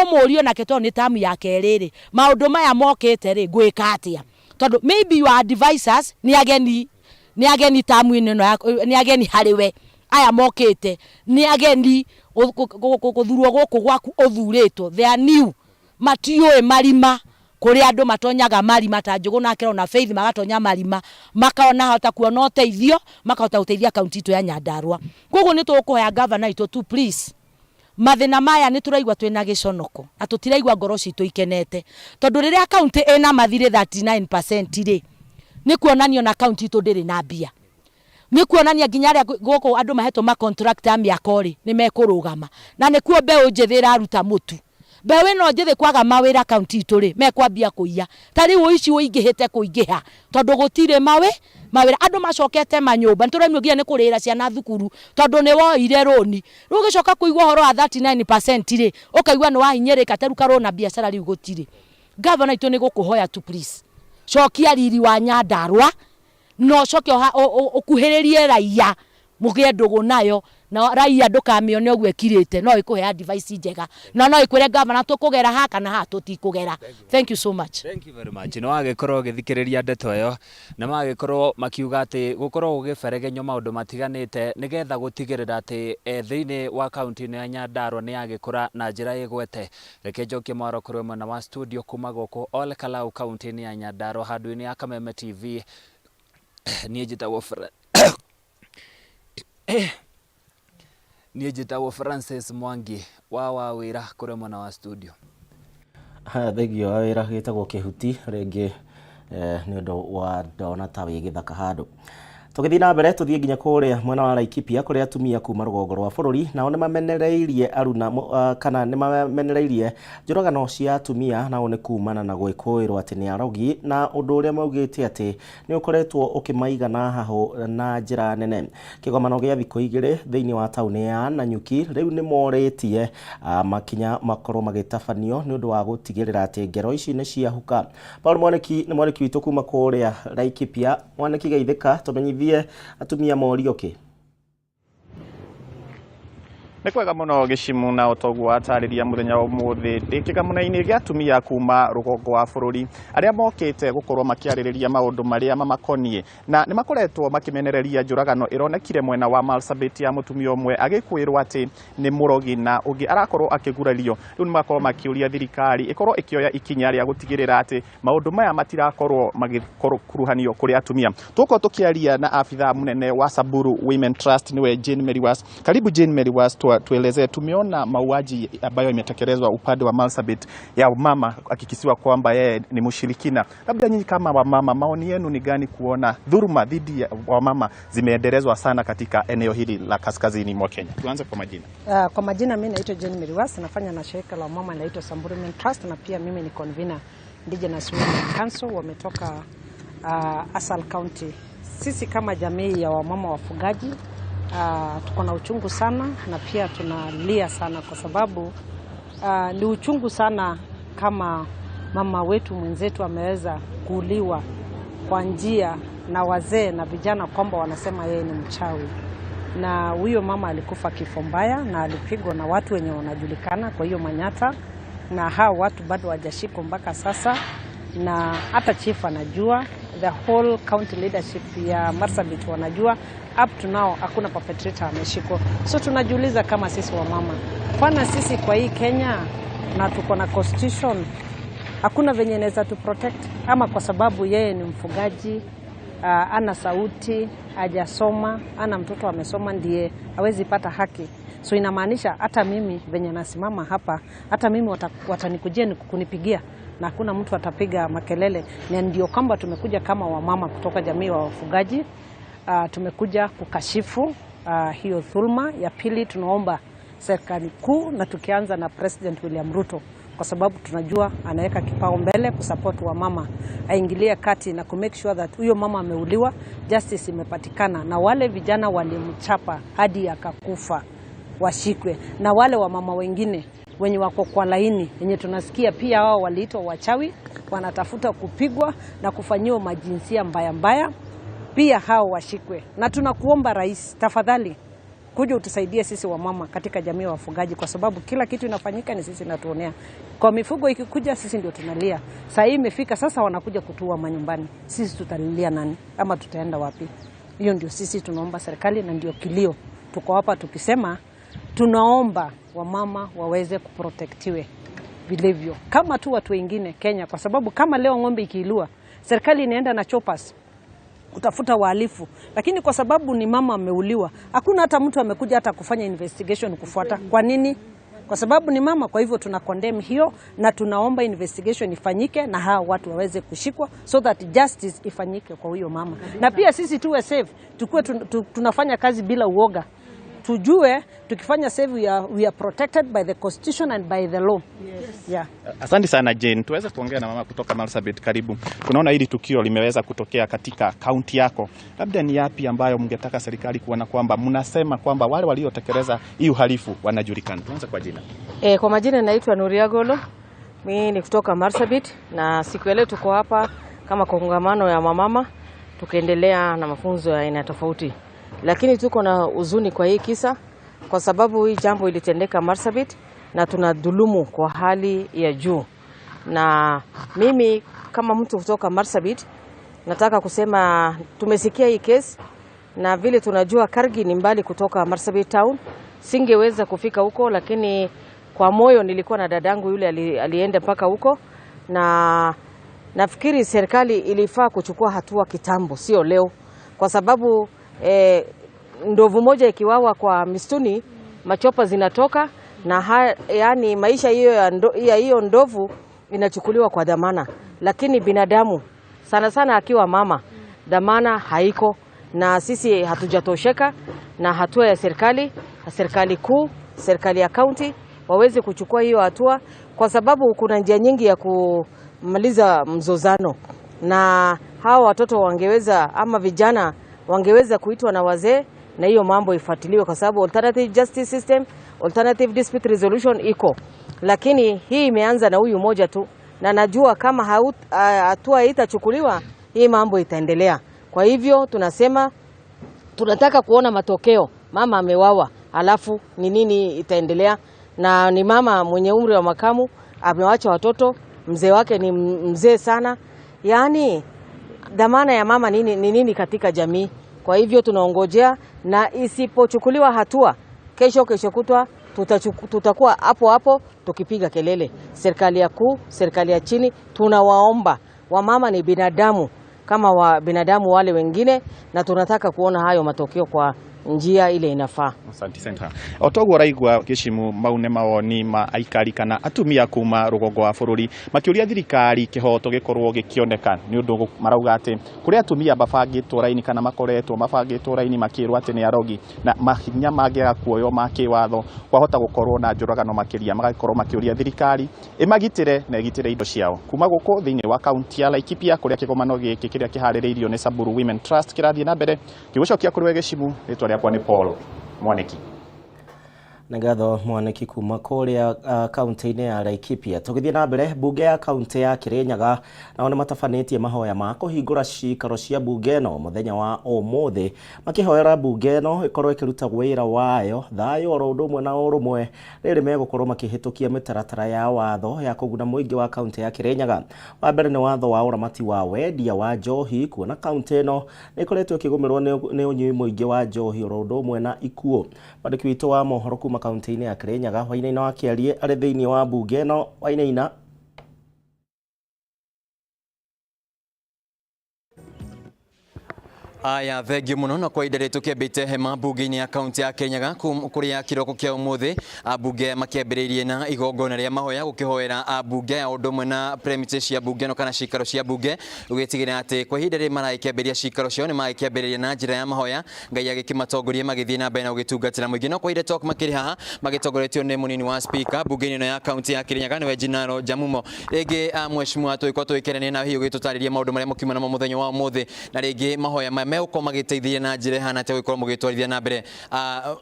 omurio na keto ni tamu ya kerere maundu maya mokete ri gwika atia tondu maybe your advisors ni ageni tamu ino ni ageni hariwe aya mokete ni ageni kuthurwo guku gwaku uthuritwo they are new matiuĩ marima kuri andu matonyaga marima ta Njuguna akero na Faith magatonya marima makaona hota kuona uteithio makahota uteithia county itu ya Nyandarua. Koguo ni tukuhoya governor itu tu please mathina maya ni turaigwa twina giconoko na tutiraigwa ngoro citu ikenete tondu riria county ina mathire 39% ri ni kuonanio na county itu ndiri na mbia ni kuonania nginya aria guku andu mahetwo ma contract ya miakori ni mekurugama na ni kuo mbeũ njithi iraruta mutu mbeũ ino njithi kwaga mawira county itu ri mekwambia kuiya tari uici uingihite kuingiha tondu gutire mawira andu macokete manyumba nturaimwe nginya ni kurira ciana thukuru tondu ni woire roni riu gicoka kuigwa horo wa 39% ri ukaigwa ni wahinyirika teruka rona biashara riu gutire. Governor itu ni gukuhoya tu please cokia riri wa Nyandarua no cokia ukuhiririe raia mugie ndugu nayo na raia ndukamione ogwe ekirite no ikuhe advice njega na no ikwire governor tukugera ha kana ha tutikugera. Thank you so much. Thank you very much. No agikorwo githikiriria ndeto yo na magikorwo makiuga ati gukorwo ugiberegenyo maundu matiganite nigetha gutigirira ati thiini wa county ya Nyandarua ni agikura na njira igwete. Reke njokie mwaro kurwe mwena wa studio kuma guku Ol Kalau county ya Nyandarua handu-ini ya Kameme TV ni njitagwo Njitagwo Francis Mwangi wa wira kure mwena wa studio. Thegio wa wira gitagwo Kihuti ringi ni undu wa ndona ta wi githaka handu. Tugithii na mbere tuthie nginya kuria mwena wa Laikipia kuria atumia kuma rugongo rwa bururi nao ni mamenereirie aruna kana ni mamenereirie njuragano cia atumia nao ni kumana na gwikuirwo ati ni arogi na undu uria maugite ati ni ukoretwo ukimaigana haho na njira nene. Kigomano gia thikũ igĩrĩ thiini wa tauni ya Nanyuki riu ni moretie makinya makorwo magitabanio ni undu wa gutigirira ati ngero ici ni ciahuka. Paul Mwaniki ni mwaniki witu kuma kuria Laikipia. Mwaniki geithika tumenyithie atumia morio ki Nĩ kwega mũno gĩcimu na ũtoguo atariria mũthenya wa ũmũthĩ ndĩkĩgamũna-inĩ gĩa atumia kuma rũgongo wa bũrũri arĩa mokĩte gũkorwo makĩarĩrĩria maũndũ marĩa mamakoniĩ na nĩ makoretwo makĩmenereria njũragano ĩronekire mwena wa Marsabit ya mũtumia ũmwe agĩkwĩrwo atĩ nĩ mũrogi na ũngĩ arakorwo akĩgurario. Rĩu nĩ makorwo makĩũria thirikari ĩkorwo ĩkĩoya ikinya rĩa gũtigĩrĩra atĩ maũndũ maya matirakorwo magĩkuruhanio kũrĩ atumia. Tũko tũkĩaria na afitha mũnene wa Samburu Women Trust niwe Jane Meriwas. Karibu Jane Meriwas, tueleze tumeona mauaji ambayo imetekelezwa upande wa Marsabit ya mama akikisiwa kwamba yeye ni mshirikina. Labda nyinyi kama wamama, maoni yenu ni gani kuona dhuluma dhidi ya wamama zimeendelezwa sana katika eneo hili la kaskazini mwa Kenya? Tuanze kwa majina. Kwa majina mimi naitwa Jane Meriwas, nafanya na shirika la mama naitwa Samburu Women Trust na pia mimi ni convener Indigenous Women Council wametoka Asal County. Sisi kama jamii ya wamama wafugaji tuko na uchungu sana na pia tunalia sana kwa sababu ni uchungu sana kama mama wetu mwenzetu ameweza kuuliwa kwa njia na wazee na vijana kwamba wanasema yeye ni mchawi. Na huyo mama alikufa kifo mbaya na alipigwa na watu wenye wanajulikana kwa hiyo Manyata, na hao watu bado hawajashikwa mpaka sasa, na hata chief anajua, the whole county leadership ya Marsabit wanajua. Up to now hakuna perpetrator ameshikwa. So tunajiuliza kama sisi wa mama, kwani sisi kwa hii Kenya na tuko na constitution, hakuna venye inaweza tu protect, ama kwa sababu yeye ni mfugaji, ana sauti, hajasoma, ana mtoto amesoma ndiye hawezi pata haki. So inamaanisha hata mimi venye nasimama hapa, hata mimi watanikujia kunipigia na hakuna mtu atapiga makelele. Na ndio kwamba tumekuja kama wamama kutoka jamii wa wafugaji, tumekuja kukashifu hiyo dhulma. Ya pili, tunaomba serikali kuu na tukianza na President William Ruto, kwa sababu tunajua anaweka kipao mbele kusupport wa mama, aingilie kati na make sure that huyo mama ameuliwa, justice imepatikana, na wale vijana walimchapa hadi akakufa washikwe, na wale wa mama wengine wenye wako kwa laini wenye tunasikia pia wao waliitwa wachawi, wanatafuta kupigwa na kufanyiwa majinsia mbaya mbaya, pia hao washikwe. Na tunakuomba rais, tafadhali kuja utusaidie sisi wamama katika jamii ya wafugaji, kwa sababu kila kitu inafanyika ni sisi natuonea. Kwa mifugo ikikuja sisi ndio tunalia. Saa hii imefika sasa wanakuja kutua manyumbani. Sisi tutalilia nani ama tutaenda wapi? Hiyo ndio sisi tunaomba serikali, na ndio kilio. Tuko hapa tukisema tunaomba wamama waweze kuprotektiwe vilivyo kama tu watu wengine Kenya, kwa sababu kama leo ng'ombe ikiilua, serikali inaenda na choppers kutafuta wahalifu, lakini kwa sababu ni mama ameuliwa, hakuna hata mtu amekuja hata kufanya investigation kufuata. Kwa nini? Kwa sababu ni mama. Kwa hivyo tuna condemn hiyo, na tunaomba investigation ifanyike na hao watu waweze kushikwa, so that justice ifanyike kwa huyo mama, na pia sisi tuwe safe, tukue tunafanya kazi bila uoga. Tujue tukifanya save we are protected by the constitution and by the law. Yes. Yeah. Asante sana Jane. Tuweze kuongea na mama kutoka Marsabit. Karibu. Tunaona hili tukio limeweza kutokea katika kaunti yako. Labda ni yapi ambayo mngetaka serikali kuona kwamba mnasema kwamba wale waliotekeleza hii uhalifu wanajulikana? Tuanze kwa jina. Kwa majina naitwa Nuria Golo. Mimi ni kutoka Marsabit, na siku ya leo tuko hapa kama kongamano ya mamama tukiendelea na mafunzo ya aina tofauti. Lakini tuko na huzuni kwa hii kisa, kwa sababu hii jambo ilitendeka Marsabit na tunadhulumu kwa hali ya juu. Na mimi kama mtu kutoka Marsabit nataka kusema tumesikia hii kesi, na vile tunajua Kargi ni mbali kutoka Marsabit town, singeweza kufika huko, lakini kwa moyo nilikuwa na dadangu yule alienda mpaka huko, na nafikiri serikali ilifaa kuchukua hatua kitambo, sio leo, kwa sababu ndovu moja ikiwawa kwa mistuni, machopa zinatoka, na yani maisha hiyo ya hiyo ndovu inachukuliwa kwa dhamana. Lakini binadamu sana sana akiwa mama, dhamana haiko, na sisi hatujatosheka. Na hatua ya serikali kuu, serikali ya county waweze kuchukua hiyo hatua, kwa sababu kuna njia nyingi ya kumaliza mzozano, na hao watoto wangeweza ama vijana wangeweza kuitwa na wazee, na hiyo mambo ifuatiliwe, kwa sababu alternative justice system, alternative dispute resolution iko. Lakini hii imeanza na huyu moja tu, na najua kama hatua haitachukuliwa hii mambo itaendelea. Kwa hivyo tunasema tunataka kuona matokeo. Mama amewawa, alafu ni nini itaendelea? Na ni mama mwenye umri wa makamu, amewacha watoto, mzee wake ni mzee sana. Yani dhamana ya mama ni nini katika jamii? Kwa hivyo tunaongojea, na isipochukuliwa hatua, kesho kutwa tutakuwa hapo tukipiga kelele. Serikali ya kuu, serikali ya chini, tunawaomba, wamama ni binadamu kama binadamu wale wengine, na tunataka kuona hayo matokeo kwa njia ile inafaa. Asante sana. Otogwo raigwa Kishimu maune mawoni ma aikari kana atumia kuma rugongo wa bururi makiuria thirikari kihoto gikorwo gikioneka ni undu marauga ati kuri atumia mabangitwo raini kana makoretwo mabangitwo raini makirwa ati ni arogi, na mahinya mangega kuoyo makiwatho kwahota gukorwo na njuragano makiria magakorwo makiuria thirikari imagitire na igitire indo ciao kuma guko thiini wa kaunti ya Laikipia kuria kigomano giki kiria kihaririirio ni Samburu Women Trust kirathie na mbere kigucokia kuri Kishimu. Ritwa kwa ni Paul Mwaniki. Nagatho Mwaniki kuma kuria kaunti-ini ya Laikipia. Tugithie na mbere, bunge ya kaunti ya Kirinyaga nao ni matafanĩtie mahoya ma kũhingũra cikaro cia bunge no muthenya wa ũmũthĩ, makihoera bunge no ikorwo ikiruta wĩra wayo thayũ oro ũndũ ũmwe na ũrũmwe rĩrĩ megũkorwo makĩhĩtũkia mĩtaratara ya watho ya kũguna mũingĩ wa kaunti ya Kirinyaga. Wa mbere ni watho wa ũramati wa wendia wa njohi, kuona kaunti ĩno nĩ ĩkoretwo ĩkĩgũmĩrwo nĩ ũnyui mũingĩ wa njohi oro ũndũ ũmwe na ikuũ. Mwandĩki witũ wa mohoro kuma kaunti-ini ya Kirinyaga Wainaina wa Kiarie arĩ thĩinĩ wa bunge no. Wainaina. Aya thengio muno na kwa ihinda tukiambite hema mbunge-inĩ ya kaunti ya Kirinyaga kuria kiroko kia umuthi ambunge makiambĩrĩirie na igongona rĩa mahoya gukihoera ambunge ya ũndũmwe na premises cia bunge no kana cikaro cia bunge ugitigĩra atĩ kwa ihinda rĩrĩ marakĩambĩrĩria cikaro ciao nĩ marakĩambĩrĩria na njĩra ya mahoya Ngai agĩkĩmatongoria magĩthiĩ na mbere na gũgĩtungatĩra mũingĩ no kwa ihinda talk makĩrĩ haha magĩtongoretio nĩ mũnini wa speaker mbunge-inĩ ĩno ya kaunti ya Kirinyaga nĩwe Njinaro Jamumo rĩngĩ mheshimiwa twĩkwo twĩkerania na hihi ũgĩtũtarĩria maũndũ marĩa mũkiuma namo mũthenya wa ũmũthĩ na rĩngĩ mahoya megũkorwo magĩteithĩrĩria na njĩra hana atĩ gũkorwo mũgĩtwarithia na mbere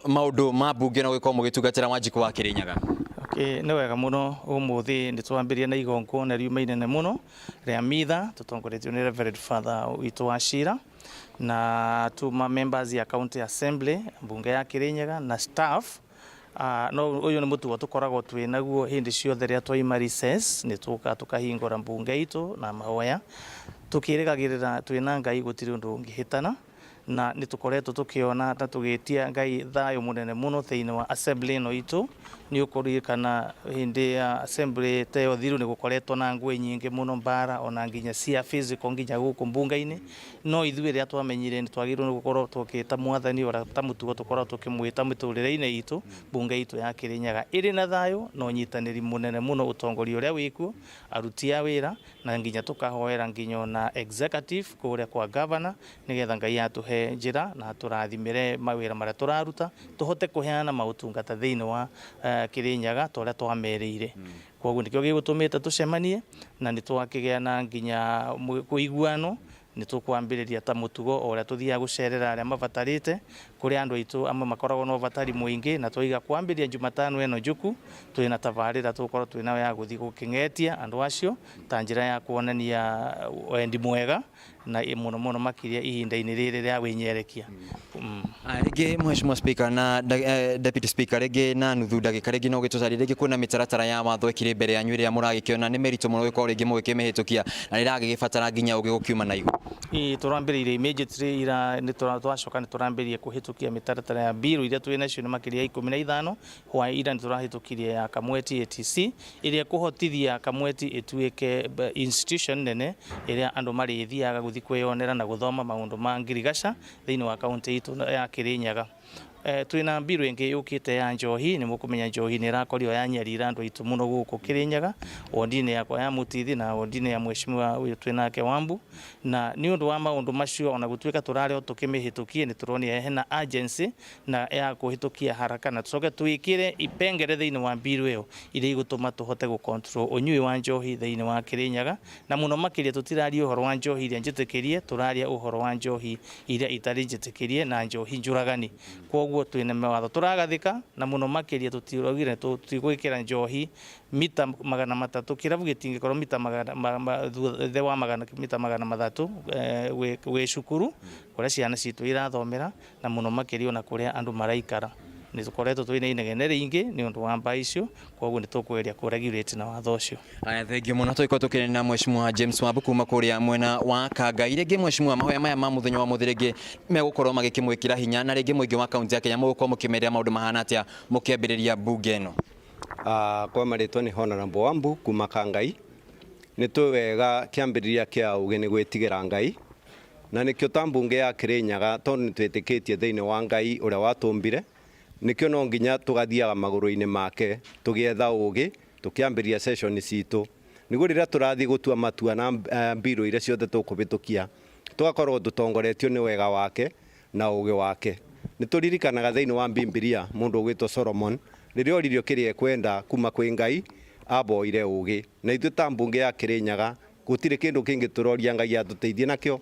maũndũ ma bunge na gũkorwo mũgĩtungatĩra Wanjikũ wa Kirinyaga. Nĩ wega mũno ũmũthĩ nĩ twambĩrĩria na igongona riuma inene mũno rĩa mitha tũtongoretio nĩ Reverend Father witũ wa Shira na tuma members ya county assembly bunge ya Kirinyaga na staff. No ũyũ nĩ mũtugo tũkoragwo twĩ naguo hĩndĩ ciothe rĩa twaima recess nĩ tũkahingũra bunge itũ na mahoya tukĩrĩgagĩrĩra twĩna Ngai gũtirĩ ũndũ ũngĩhĩtana na nĩ tũkoretwo tũkĩona na tũgĩtia Ngai thayũ mũnene mũno thĩinĩ wa assembly ĩno itũ nĩ ũkũririkana hĩndĩ ya assembly teyo thiru nĩ gũkoretwo na ngũĩ nyingĩ mũno mbara ona nginya cia physical nginya gũkũ mbunge-inĩ no ithuĩ rĩrĩa twamenyire nĩ twagĩrĩirwo nĩ gũkorwo tũgĩta mwathani ora ta mũtugo tũkorwo tũkĩmwĩta mĩtũrĩre-inĩ itũ bunge itũ ya Kirinyaga ĩrĩ na thayũ na ũnyitanĩri mũnene mũno ũtongoria ũrĩa wĩkuo aruti a wĩra na nginya tũkahoera nginya na executive kũrĩa kwa governor nĩgetha Ngai atũhe njĩra na tũrathimĩre mawĩra marĩa tũraruta tũhote kũheana maũtungata thĩinĩ wa Kirinyaga torĩa twamerĩire koguo nĩkĩo gĩgũtũmĩte tũcemanie na nĩ twakĩgĩa na nginya kũiguano nĩ tũkwambĩrĩria ta mũtugo o ũrĩa tũthiaga gũcerera arĩa mabatarĩte kũrĩ andũ aitũ amwe makoragwo na ũbatari mũingĩ na twaiga kwambĩrĩria Jumatano ĩno njũku twĩna tabarĩra tũkorwo twĩnayo ya gũthiĩ gũkĩng'etia andũ acio ta njĩra ya kuonania wendi mwega na mũno mũno makĩria ihinda-inĩ rĩrĩ rĩa wĩnyerekia. Rĩngĩ mheshimiwa speaker na deputy speaker rĩngĩ na nuthu ndagĩka rĩngĩ no gĩtũcaria rĩngĩ kwĩna mĩtaratara ya watho ĩkĩrĩ mbere yanyu ĩrĩa mũragĩkĩona nĩ mĩritũ mũno gũkorwo rĩngĩ mũgĩkĩmĩhĩtũkia na nĩragĩgĩbatara nginya ũgĩ gũkiuma na igũrũ. Tũrambĩrĩirie immediately twacoka nĩ tũrambĩrĩirie kũhĩtũkia mĩtaratara ya bill iria twĩ nacio nĩ makĩria 15 ira nĩ tũrahĩtũkirie ya Kamweti ATC ĩrĩa kũhotithia Kamweti ĩtuĩke institution nene ĩrĩa andũ marĩthiaga gũthiĩ kwĩyonera na gũthoma maũndũ ma ngirigaca thĩinĩ wa kaunti itũ ya Kirinyaga. Twĩna bill ĩngĩ yũkĩte ya njohi nĩ mũkũmenya njohi nĩ ĩrakorirwo yanyarira andũ aitũ mũno gũkũ Kirinyaga wondi-inĩ yakwa ya Mũtithi na wondi-inĩ ya mheshimiwa ũyũ twĩnake Wambu na nĩ ũndũ wa maũndũ macio ona gũtuĩka tũrarĩ o tũkĩmĩhĩtũkie nĩ tũronia hena urgency na ya kũhĩtũkia haraka na tũcoke twĩkĩre ipengere thĩinĩ wa bill ĩyo iria igũtũma tũhote gũ-control ũnyui wa njohi thĩinĩ wa Kirinyaga na mũno makĩria tũtiraria ũhoro wa njohi iria njĩtĩkĩrie tũraria ũhoro wa njohi iria itarĩ njĩtĩkĩrie na njohi njũragani koguo twĩna mawatho tũragathĩka na mũno makĩria tũtirogire tũtigwĩkĩra njohi mita 300 kĩrabu gĩtingĩkorwo mita 300 gwĩ cukuru kũrĩa ciana citũ irathomera na mũno makĩria ona kũrĩa andũ maraikara nĩ tũkoretwo twĩna inegene rĩingĩ nĩ ũndũ wa mbaa icio koguo nĩ tũkũgeria kũ-regulate na watho ũcio. Thengiũ mũno tũgĩkorwo tũkĩrĩ na mheshimiwa James Wambu kuma kũrĩa mwena wa Kangai rĩngĩ mheshimiwa mahoya maya ma mũthenya wa mũthĩ rĩngĩ megũkorwo magĩkĩmwĩkĩra hinya na rĩngĩ mũingĩ wa kaunti ya Kenya mũgũkorwo mũkĩmerera maũndũ mahana atĩa mũkĩambĩrĩria bunge ĩno. Kwa marĩtwa nĩ Honorable Wambu kuma Kangai nĩ twega kĩambĩrĩria kĩa ũgĩ nĩ gwĩtigĩra Ngai na nĩkĩo ta mbunge ya Kirinyaga tondũ nĩ twĩtĩkĩtie thĩinĩ wa Ngai ũrĩa watũmbire nĩkĩo no nginya tũgathiaga magũrũ-inĩ make tũgĩetha ũgĩ tũkĩambĩrĩria session citũ nĩguo rĩrĩa tũrathiĩ gũtua matua na mbirũ iria ciothe tũkũhĩtũkia tũgakorwo tũtongoretio nĩ wega wake na ũgĩ wake. Nĩ tũririkanaga thĩinĩ wa Bibilia mũndũ ũgwĩtwo Solomon rĩrĩa oririo kĩrĩa ekwenda kuma kwĩ Ngai aboire ũgĩ na ithuĩ ta mbunge ya Kirinyaga gũtirĩ kĩndũ kĩngĩ tũroria Ngai atũteithie nakĩo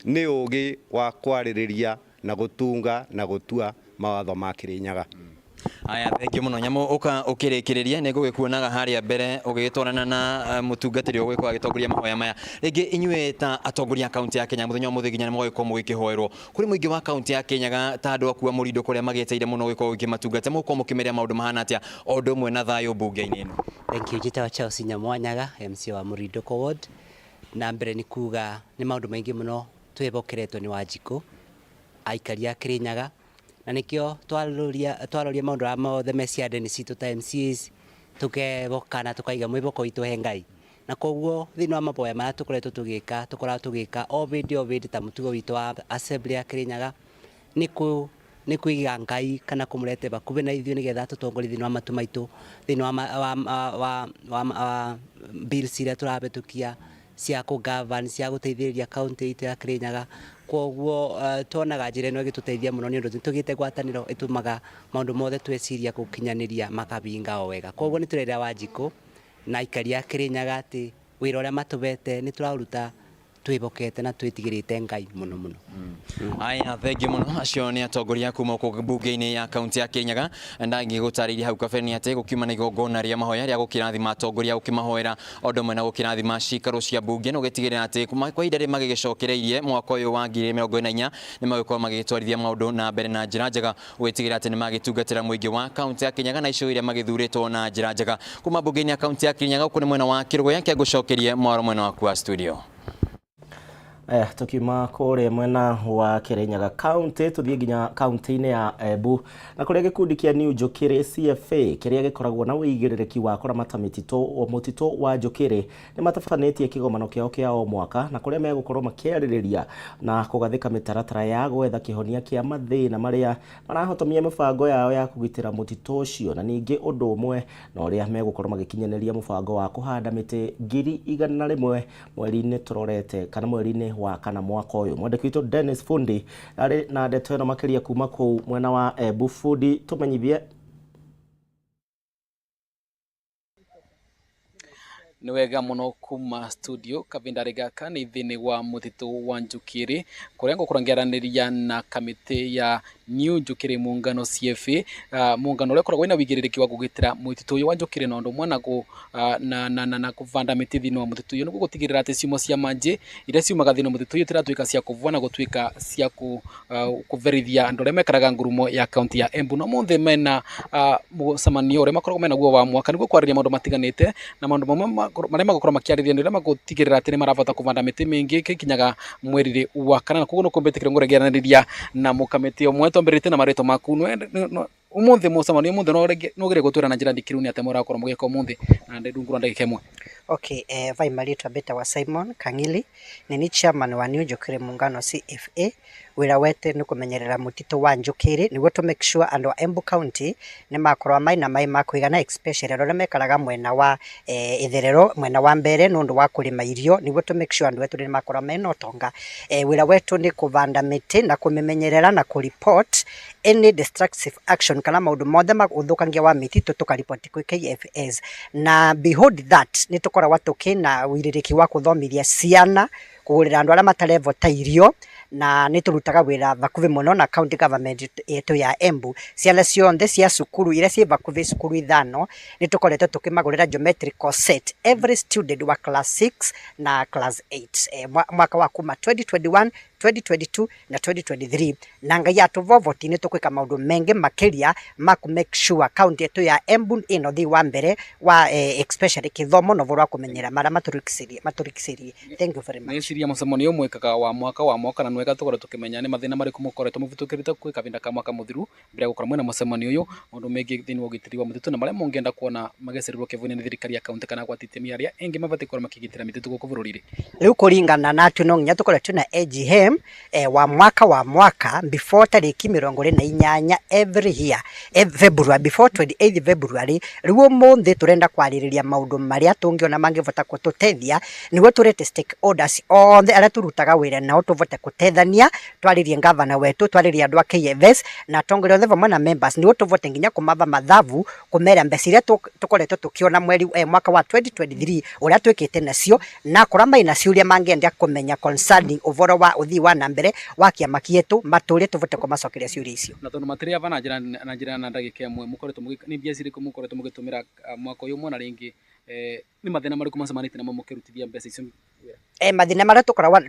nĩ ũgĩ wa kwarĩrĩria na gũtunga na gũtua mawatho ma Kirinyaga. Thengiũ mũno nyamũ ũkĩrĩkĩrĩria nĩ ngũgĩkuonaga harĩa mbere ũgĩtwarana na mũtungatĩri ũgũgĩkorwo agĩtongoria mahoya maya rĩngĩ inyuĩ ta atongoria a kaunti ya Kenya mũthenya wa mũthĩ nginya nĩ mũgũgĩkorwo mũgĩkĩhoerwo kũrĩ mũingĩ wa kaunti ya Kirinyaga ta andũ akua mũrindo kũrĩa magĩeteire mũno gũgĩkorwo gĩkĩmatungata mũgũkorwo mũkĩmeria maũndũ mahana atĩa o ũndũ ũmwe na thayũ mbunge-inĩ ĩno. Thank you. Njĩtagwo Charles Nyamwanyaga MC wa Mũrindũko ward na mbere nĩ kuga nĩ maũndũ maingĩ mũno twĩbokeretwo nĩ Wanjikũ aikari a Kirinyaga na nĩkĩo twaroria maũndũ mothe me ciande-inĩ citũ ta MCAs tũkeboka na tũkaiga mwĩboko witũ he Ngai na koguo thini wa maboya maya tukoretwo tugika o bindi ta mutugo witũ wa assembly ya Kirinyaga nĩ kũiga Ngai kana kũmũrete bakuhĩ na ithuĩ nĩgetha tũtongorie thĩinĩ wa matu maitũ thĩinĩ wa bills iria tũrabĩtũkia cia kũgovern cia gũteithĩrĩria kaunti itũ ya Kirinyaga. Koguo tuonaga njĩra ĩno ĩgĩtũteithia mũno nĩ ũndũ nĩtũgĩte ngwatanĩro ĩtũmaga maũndũ mothe tweciria gũkinyanĩria makabinga o wega. Koguo nĩ tũrenda Wanjikũ na aikari a Kirinyaga atĩ wĩra ũrĩa matũbete nĩ tũraruta twĩbokete na twĩtigĩrĩte Ngai mũno mũno. Aya, thengi mũno. Acio nĩ atongoria kuma mbunge-inĩ ya kaunti ya Kirinyaga. Ndangĩgũtarĩria hau kabere nĩ atĩ gũkiuma na igongona rĩa mahoya rĩa gũkĩrathima atongoria gũkĩmahoera o ũndũ ũmwe na gũkĩrathima cikaro cia mbunge na gũgĩtigĩrĩra atĩ kwa ihinda rĩrĩ magĩgĩcokereirie mwaka ũyũ wa 2024 nĩ magĩkorwo magĩtwarithia maũndũ na mbere na njĩra njega, gũgĩtigĩrĩra atĩ nĩ magĩtungatĩra mũingĩ wa kaunti ya Kirinyaga na icigo iria magĩthurĩtwo na njĩra njega. Kuma mbunge-inĩ ya kaunti ya Kirinyaga gũkũ nĩ mwena wa Kĩrũgũya, ngũcokerie mwaro mwena waku wa studio. Tukiuma kũrĩa mwena wa Kirinyaga County tuthiĩ nginya kaunti-inĩ ya Embu na kũrĩa gĩkundi kĩa New Njũkĩrĩ CFA kĩrĩa gĩkoragwo na wĩigĩrĩrĩki wa kũramata mũtitũ wa Njũkĩrĩ nĩ matabanĩtie kĩgomano kĩao kĩa o mwaka na kũrĩa megũkorwo makĩarĩrĩria na kũgathĩka mĩtaratara ya gwetha kĩhonia kĩa mathĩna marĩa marahotomia mĩbango yao ya kũgitĩra mũtitũ ũcio na ningĩ ũndũ ũmwe na ũrĩa megũkorwo magĩkinyanĩria mũbango wa kũhanda mĩtĩ 100,000 mweri-inĩ tũrorete kana mweri-inĩ wa kana mwaka ũyũ. Mwandĩki witũ Dennis Fundi arĩ na ndeto ĩno makĩria kuma kũu mwena wa Embu. Fundi, tũmenyithie. Nĩ wega mũno kuma studio kabindari gaka nĩ thĩinĩ wa mũtitũ wa Njũkĩrĩ kũrĩa ngũkorwo ngĩaranĩria na kamĩtĩ ya New Njũkĩrĩ muungano CFA, muungano ũrĩa ũkoragwo na wĩigĩrĩrĩki wa kũgitĩra mũtitũ ũyũ wa Njũkĩrĩ na ũndũ ũmwe na kũbanda mĩtĩ thĩinĩ wa mũtitũ ũyũ nĩguo gũtigĩrĩra atĩ ciumo cia manjĩ iria ciumaga thĩinĩ wa mũtitũ ũyũ itiratuĩka cia kũvua na gũtuĩka cia kũverithia andũ arĩa mekaraga ngurumo ya kaunti ya Embu. No mũthĩ mena mũcemanio ũrĩa makoragwo menaguo wa mwaka nĩguo kwarĩrĩria maũndũ matiganĩte na maũndũ mamwe marĩa magũkorwo makĩarĩrĩria nĩ ũrĩa magũtigĩrĩra atĩ nĩ marabata kũbanda mĩtĩ mĩingĩ ĩkinyaga mweri wa kanana. Koguo nĩ kũmbĩtĩkĩra ngũrĩanĩria na mũkamĩtĩ ũmwe twambĩrĩte na marĩtwa maku ũmũthĩ mũcemanio ũmũthĩ no ũgerie gũtwĩra na njĩra ndikĩru nĩ atĩ mũrakorwo mũgĩka ũmũthĩ na ndĩrungũra ndagĩka ĩmwe. Okay, vai marĩtwa mbĩtagwo Simon Kang'ili, nĩ chairman wa New Njũkĩrĩ muungano CFA. Wĩra wete nĩ kũmenyerera mũtitũ wa Njũkĩrĩ nĩguo to make sure andũ a Embu County nĩ makorwo maina maĩ ma kũigana, especially arĩa mekaraga mwena wa itherero mwena wa mbere nĩ ũndũ wa kũrĩma irio nĩguo to make sure andũ wetu nĩ makorwo mena ũtonga. Wĩra wetu nĩ kũbanda mĩtĩ na kũmĩmenyerera na kũreport any destructive action kana maũndũ mothe magũthũkangia wa mĩtitũ tũkaripoti kwĩ KFS. Na behold that nĩ tũkoragwo tũkĩna wĩigĩrĩrĩki wa gũthomithia ciana, kũgũrĩra andũ arĩa matarevota irio na nĩ tũrutaga wĩra vakuvi mũno na county government yetu ya Embu. Ciana ciothe cia cukuru iria ciĩ vakuvi cukuru 5 nĩ tũkoretwo tũkĩmagũrĩra geometrical set every student wa class 6 na class 8 mwaka wa kuma 2021 2022 na 2023 na Ngai atuvovoti nĩ tũkwĩka maũndũ mengĩ makĩria ma ku make sure county yetu ya Embu ĩno thĩ wa mbere wa especially kithomo na vora kũmenyera mara maturikicĩrie. Thank you very much. Nĩciria mũcemanio mwekaga wa mwaka na nwega tũkorwo tũkĩmenya nĩ mathĩna marĩkũ mũkoretwo mũvitũkĩrĩte kwĩ kavinda ka mwaka mũthiru mbere gũkorwo mwena mũcemanio ũyũ maũndũ megiĩ thĩinĩ wa ũgitĩri wa mũtitũ na marĩa mũngĩenda kuona magĩcererwo kĩvũni nĩ thirikari ya kaunti kana gwatĩte mĩaria ĩngĩ mabatiĩ gũkorwo makĩgitĩra mĩtitũ gũkũ bũrũri-inĩ. Rĩu kũringana na atĩ no nginya tũkorwo twĩna AGM wa mwaka before tarĩki 28 every year February before 28 February. Rĩu ũmũthĩ tũrenda kwarĩrĩria maũndũ marĩa tũngĩona mangĩvota gũtũteithia nĩguo tũrete stakeholders othe arĩa tũrutaga wĩra nao tũvote gũteithania, twarĩrie gavana wetu, twarĩrie andũ a KFS na atongoria othe vamwe na members nĩguo tũvote nginya kũmava mathabu kũmera mbeca iria tũkoretwo tũkĩona mwaka wa 2023 ũrĩa twĩkĩte nacio na kũrĩa maĩ na ciũria mangĩenda kũmenya concerning ũvoro wa ũthii wa na mbere wa kĩama kĩetũ matũrĩa tũvote kũmacokeria ciũria icio. Na tondũ matĩrĩa ava na njĩra na ndagĩka ĩmwe mũkoretwo nĩ mbia cirĩkũ mũkoretwo mũgĩtũmĩra mwaka ũyũ mwana rĩngĩ nĩ mathĩna marĩkũ macemanĩtie namo mũkĩrutithia mbeca icio mathina maria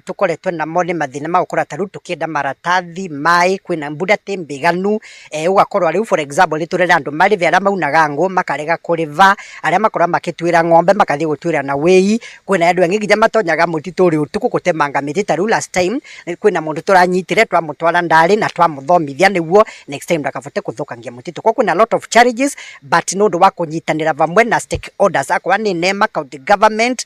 tukoretwo namo nĩ mathina ma gũkora ta rĩu tũkĩenda maratathi maĩ kwĩna mbura tĩ mbiganu ũgakorwo rĩu for example nĩ tũrera andũ marĩve arĩa maunaga ngũ makarega kũrĩva arĩa makorwo makĩtuĩra ng'ombe makathiĩ gũtuĩra na wĩi kwĩna andũ angĩ nginya matonyaga mũtitũ ũrĩa ũtukũ gũtemanga mĩtĩ ta rĩu last time kwĩna mũndũ tũranyitire twamũtwara ndarĩ na twamũthomithia nĩguo next time ndakabote gũthũkangia mũtitũ kwa kwĩna lot of challenges but nĩ ũndũ wa kũnyitanĩra vamwe na stakeholders akorwo nĩ NEMA county government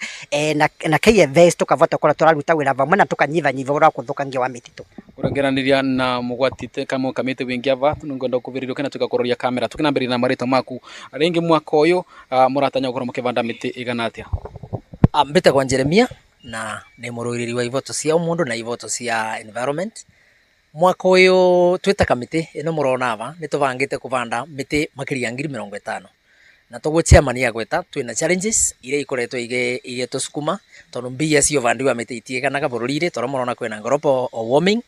na KFS tukavota kora turaruta wĩra vamwe na tukanyivanyiva ũrĩa kũthũkangia wa mĩtitũ kurangeranĩria na mũgwatite kama kamĩte wingi ava nĩngwenda kũvirĩrio kana tũgakũroria kamera tũkĩnambĩrĩria na marĩtwa maku rĩngĩ mwaka ũyũ mũratanya gũkorwo mũkĩvanda mĩtĩ ĩgana atĩa? Mbĩtagwo Jeremia na nĩ mũrũĩrĩri wa ivoto cia ũmũndũ na ivoto cia environment. Mwaka ũyũ twĩta kamĩtĩ ĩno mũrona ava nĩ tũbangĩte kũvanda mĩtĩ makĩria 50,000 na toguo chairman yagweta twina challenges iria ikoretwo igĩtũsukuma tondũ mbia cio vandi wa mĩtĩ itiĩkanaga bũrũri-inĩ tondũ mũrona kwĩna global warming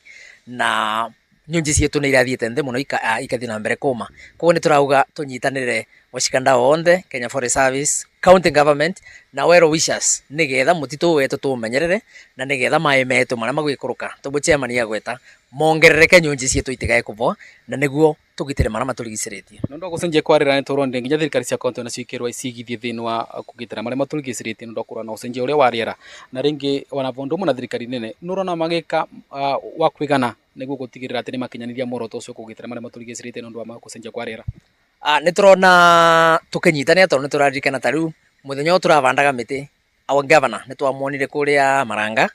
na nyunji ciitũ nĩ irathiĩte thĩ mũno ikathiĩ na mbere kũma koguo nĩ tũrauga tũnyitanĩre washikandao onthe Kenya Forest Service, county government na well wishers nĩgetha mũtitũ wetu tũũmenyerere na nĩgetha maĩ metũ marĩa magwĩkũrũka toguo chairman yagweta mongerereke nyunji ciitũ itigae kũbwa na nĩguo tũgitĩre marĩa matũrigicĩrĩtie. No ndo gũcenjia kwarĩra nĩ tũronde nginya thirikari cia kaunti na ciĩkĩrwo icigithie thĩinĩ wa kũgitĩra marĩa matũrigicĩrĩtie nĩ ndokũrwo na ũcenjia ũrĩa wa rĩera na rĩngĩ wana vondũ mũna thirikari nene nĩ ũrona magĩka wa kwĩgana nĩguo gũtigĩrĩra atĩ nĩ makinyanĩria muoroto ũcio kũgitĩra marĩa matũrigicĩrĩtie nĩ ũndũ wa gũcenjia kwa rĩera? Nĩ tũrona tũkĩnyitanĩra tondũ nĩ tũraririkana ta rĩu mũthenya ũyũ tũravandaga mĩtĩ our governor nĩ twamuonire kũrĩa Maranga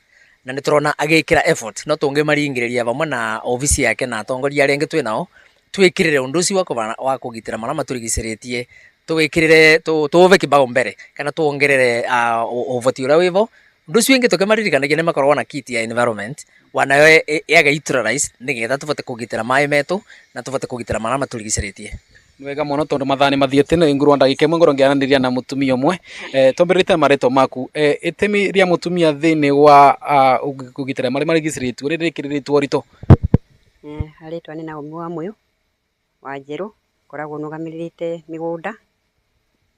na nĩ tũrona agĩkĩra effort no tũngĩmaringĩrĩria vamwe na obici yake na atongoria arĩa angĩ twĩnao twĩkĩrĩre ũndũ ũcio wa kũgitĩra marĩa matũrigicĩrĩtie tũwĩkĩrĩre tũũve kĩbao mbere kana tuongerere ũvoti ũrĩa wĩvo ũndũ ũcio ingĩ tũkĩmaririkanagia nĩ makoragwo na kit ya environment wanayo yagaituralize nĩgetha tũbote kũgitĩra maĩ metũ na tũbote kũgitĩra marĩa matũrigicĩrĩtie. Nĩ wega mũno tondũ mathaa nĩ mathiĩte nĩ ngũrwo ndagĩka ĩmwe ngorwo ngĩaranĩria na mũtumia ũmwe twambĩrĩte marĩtwa maku itemi rĩa mũtumia thĩinĩ wa kũgitĩra marĩa marigicĩrĩtio ũrĩa rĩkĩrĩrĩtwo ritũ? Rĩtwa nĩ Naomi wa Mũyũ wa Njerũ koragwo nũgamĩrĩrĩte mĩgũnda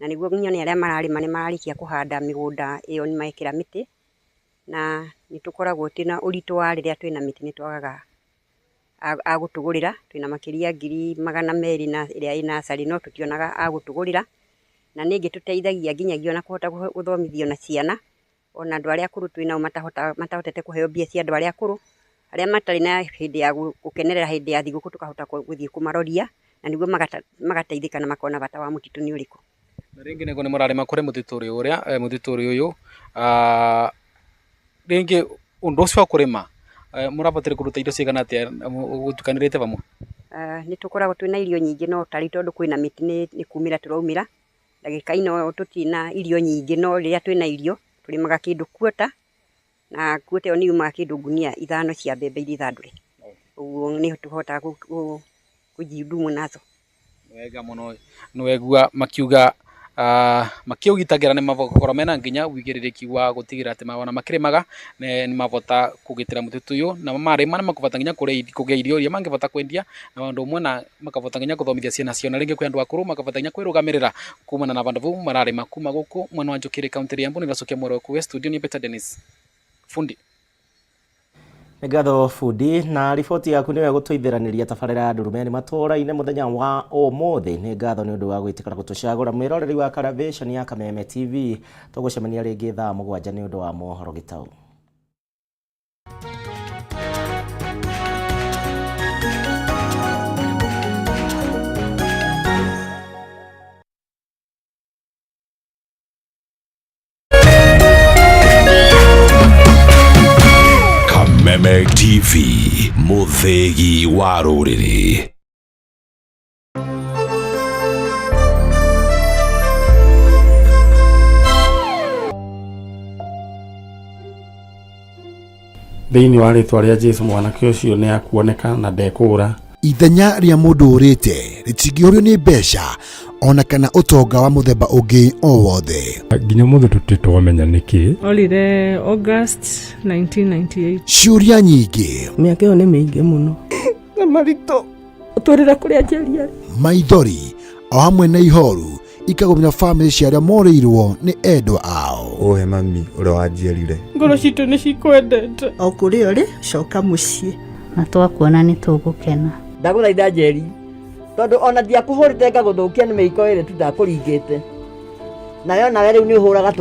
na nĩguo nyone arĩa mararĩma nĩ mararikia kũhanda mĩgũnda ĩyo nĩ maĩkĩra mĩtĩ na nĩ tũkoragwo twĩna ũritũ wa rĩrĩa twĩna mĩtĩ nĩ twagaga agũtũgũrĩra twĩna makĩria 200,000 na ĩrĩa ĩ nursery no tũtionaga agũtũgũrĩra na ningĩ tũteithagia nginyagia na kũhota gũthomithio na ciana ona andũ arĩa akũrũ twĩnao matahotete kũheo mbia cia andũ arĩa akũrũ arĩa matarĩ na hĩndĩ ya gũkenerera hĩndĩ ya thigũkũ tukahota gũthiĩ kũmaroria na nĩguo magateithĩka na makona bata wa mũtitũ nĩ ũrĩkũ. Na rĩngĩ nĩguo nĩ mũrarĩma kũrĩ mũtitũ ũyũ rĩngĩ ũndũ ũcio wa kũrĩma mũrabatĩre kũruta irio cigana atĩa gũtukanĩrĩte vamwe? Nĩ tũkoragwo twĩna irio nyingĩ no tarĩ tondũ kwĩna mĩtĩ nĩ kumĩra tũraumĩra ndagĩka ino tũtina irio nyingĩ no rĩrĩa twĩna irio tũrĩmaga kĩndũ kuota na kuota ĩyo nĩ yumaga kĩndũ ngunia 5 cia mbembe iria ithandũre ũguo nĩ tũhotaga kujidumu nazo. Wega mũno nĩ wegua makiuga makiugitagĩra nĩ makorwo mena nginya wĩigĩrĩrĩki wa gũtigĩra atĩ mawana makĩrĩmaga nĩ mabota kũgitĩra mũtitũ ũyũ na marĩma nĩ makabota nginya kũgĩa irio iria mangĩbota kwendia na ũndũ ũmwe na makabota nginya gũthomithia ciana ciao na rĩngĩ kwĩ andũ akũrũ makabota nginya kwĩrũgamĩrĩra kumana na vandũ vau mararĩma kuma gũkũ mwena wa Njũkĩrĩ kaunti ya Embu. Nĩracokia mwero kuwe studio ni Peter Dennis fundi. Nĩ ngatho fundi na riboti yaku nĩwe gũtũithĩranĩria tabarĩra ya ndũrũme matũra-inĩ mũthenya wa ũmũthĩ. Nĩ ngatho nĩ ũndũ wa gwĩtĩkĩra gũtũcagũra mwĩroreri wa Karavation ya Kameme TV. Tũgũcemania rĩngĩ thaa 7 nĩ ũndũ wa mohoro gĩtaũ. Kameme TV, mũthĩgi wa rũrĩrĩ. Thĩinĩ wa rĩtwa rĩa Jesũ mwanake ũcio nĩ akuoneka na ndekũra. Ithenya rĩa mũndũ ũrĩte rĩtingĩũrio nĩ mbeca ona kana ũtonga wa mũthemba ũngĩ o wothe. Nginya mũndũ tũtitwamenya nĩkĩ. Olire August 1998. Ciũria nyingĩ. Mĩaka ĩyo nĩ mĩingĩ mũno. Na maritũ ũtũrĩra kũrĩa njeriarĩ. Maithori o hamwe na ihoru ikagũmĩra bamĩrĩ cia arĩa morĩirwo nĩ endwa ao. uhe mami uria wanjiarire. Ngoro citũ nĩ cikwendete. O kũrĩa ũrĩ coka mũciĩ. Na twakuona nĩ tũgũkena. Ndagũthaitha Njeri, tondũ ona ndiakũhũrĩte ngagũthũkia nĩ mĩiko ĩrĩ tu ndakũringĩte. Nayo nawe rĩu nĩ ũhũraga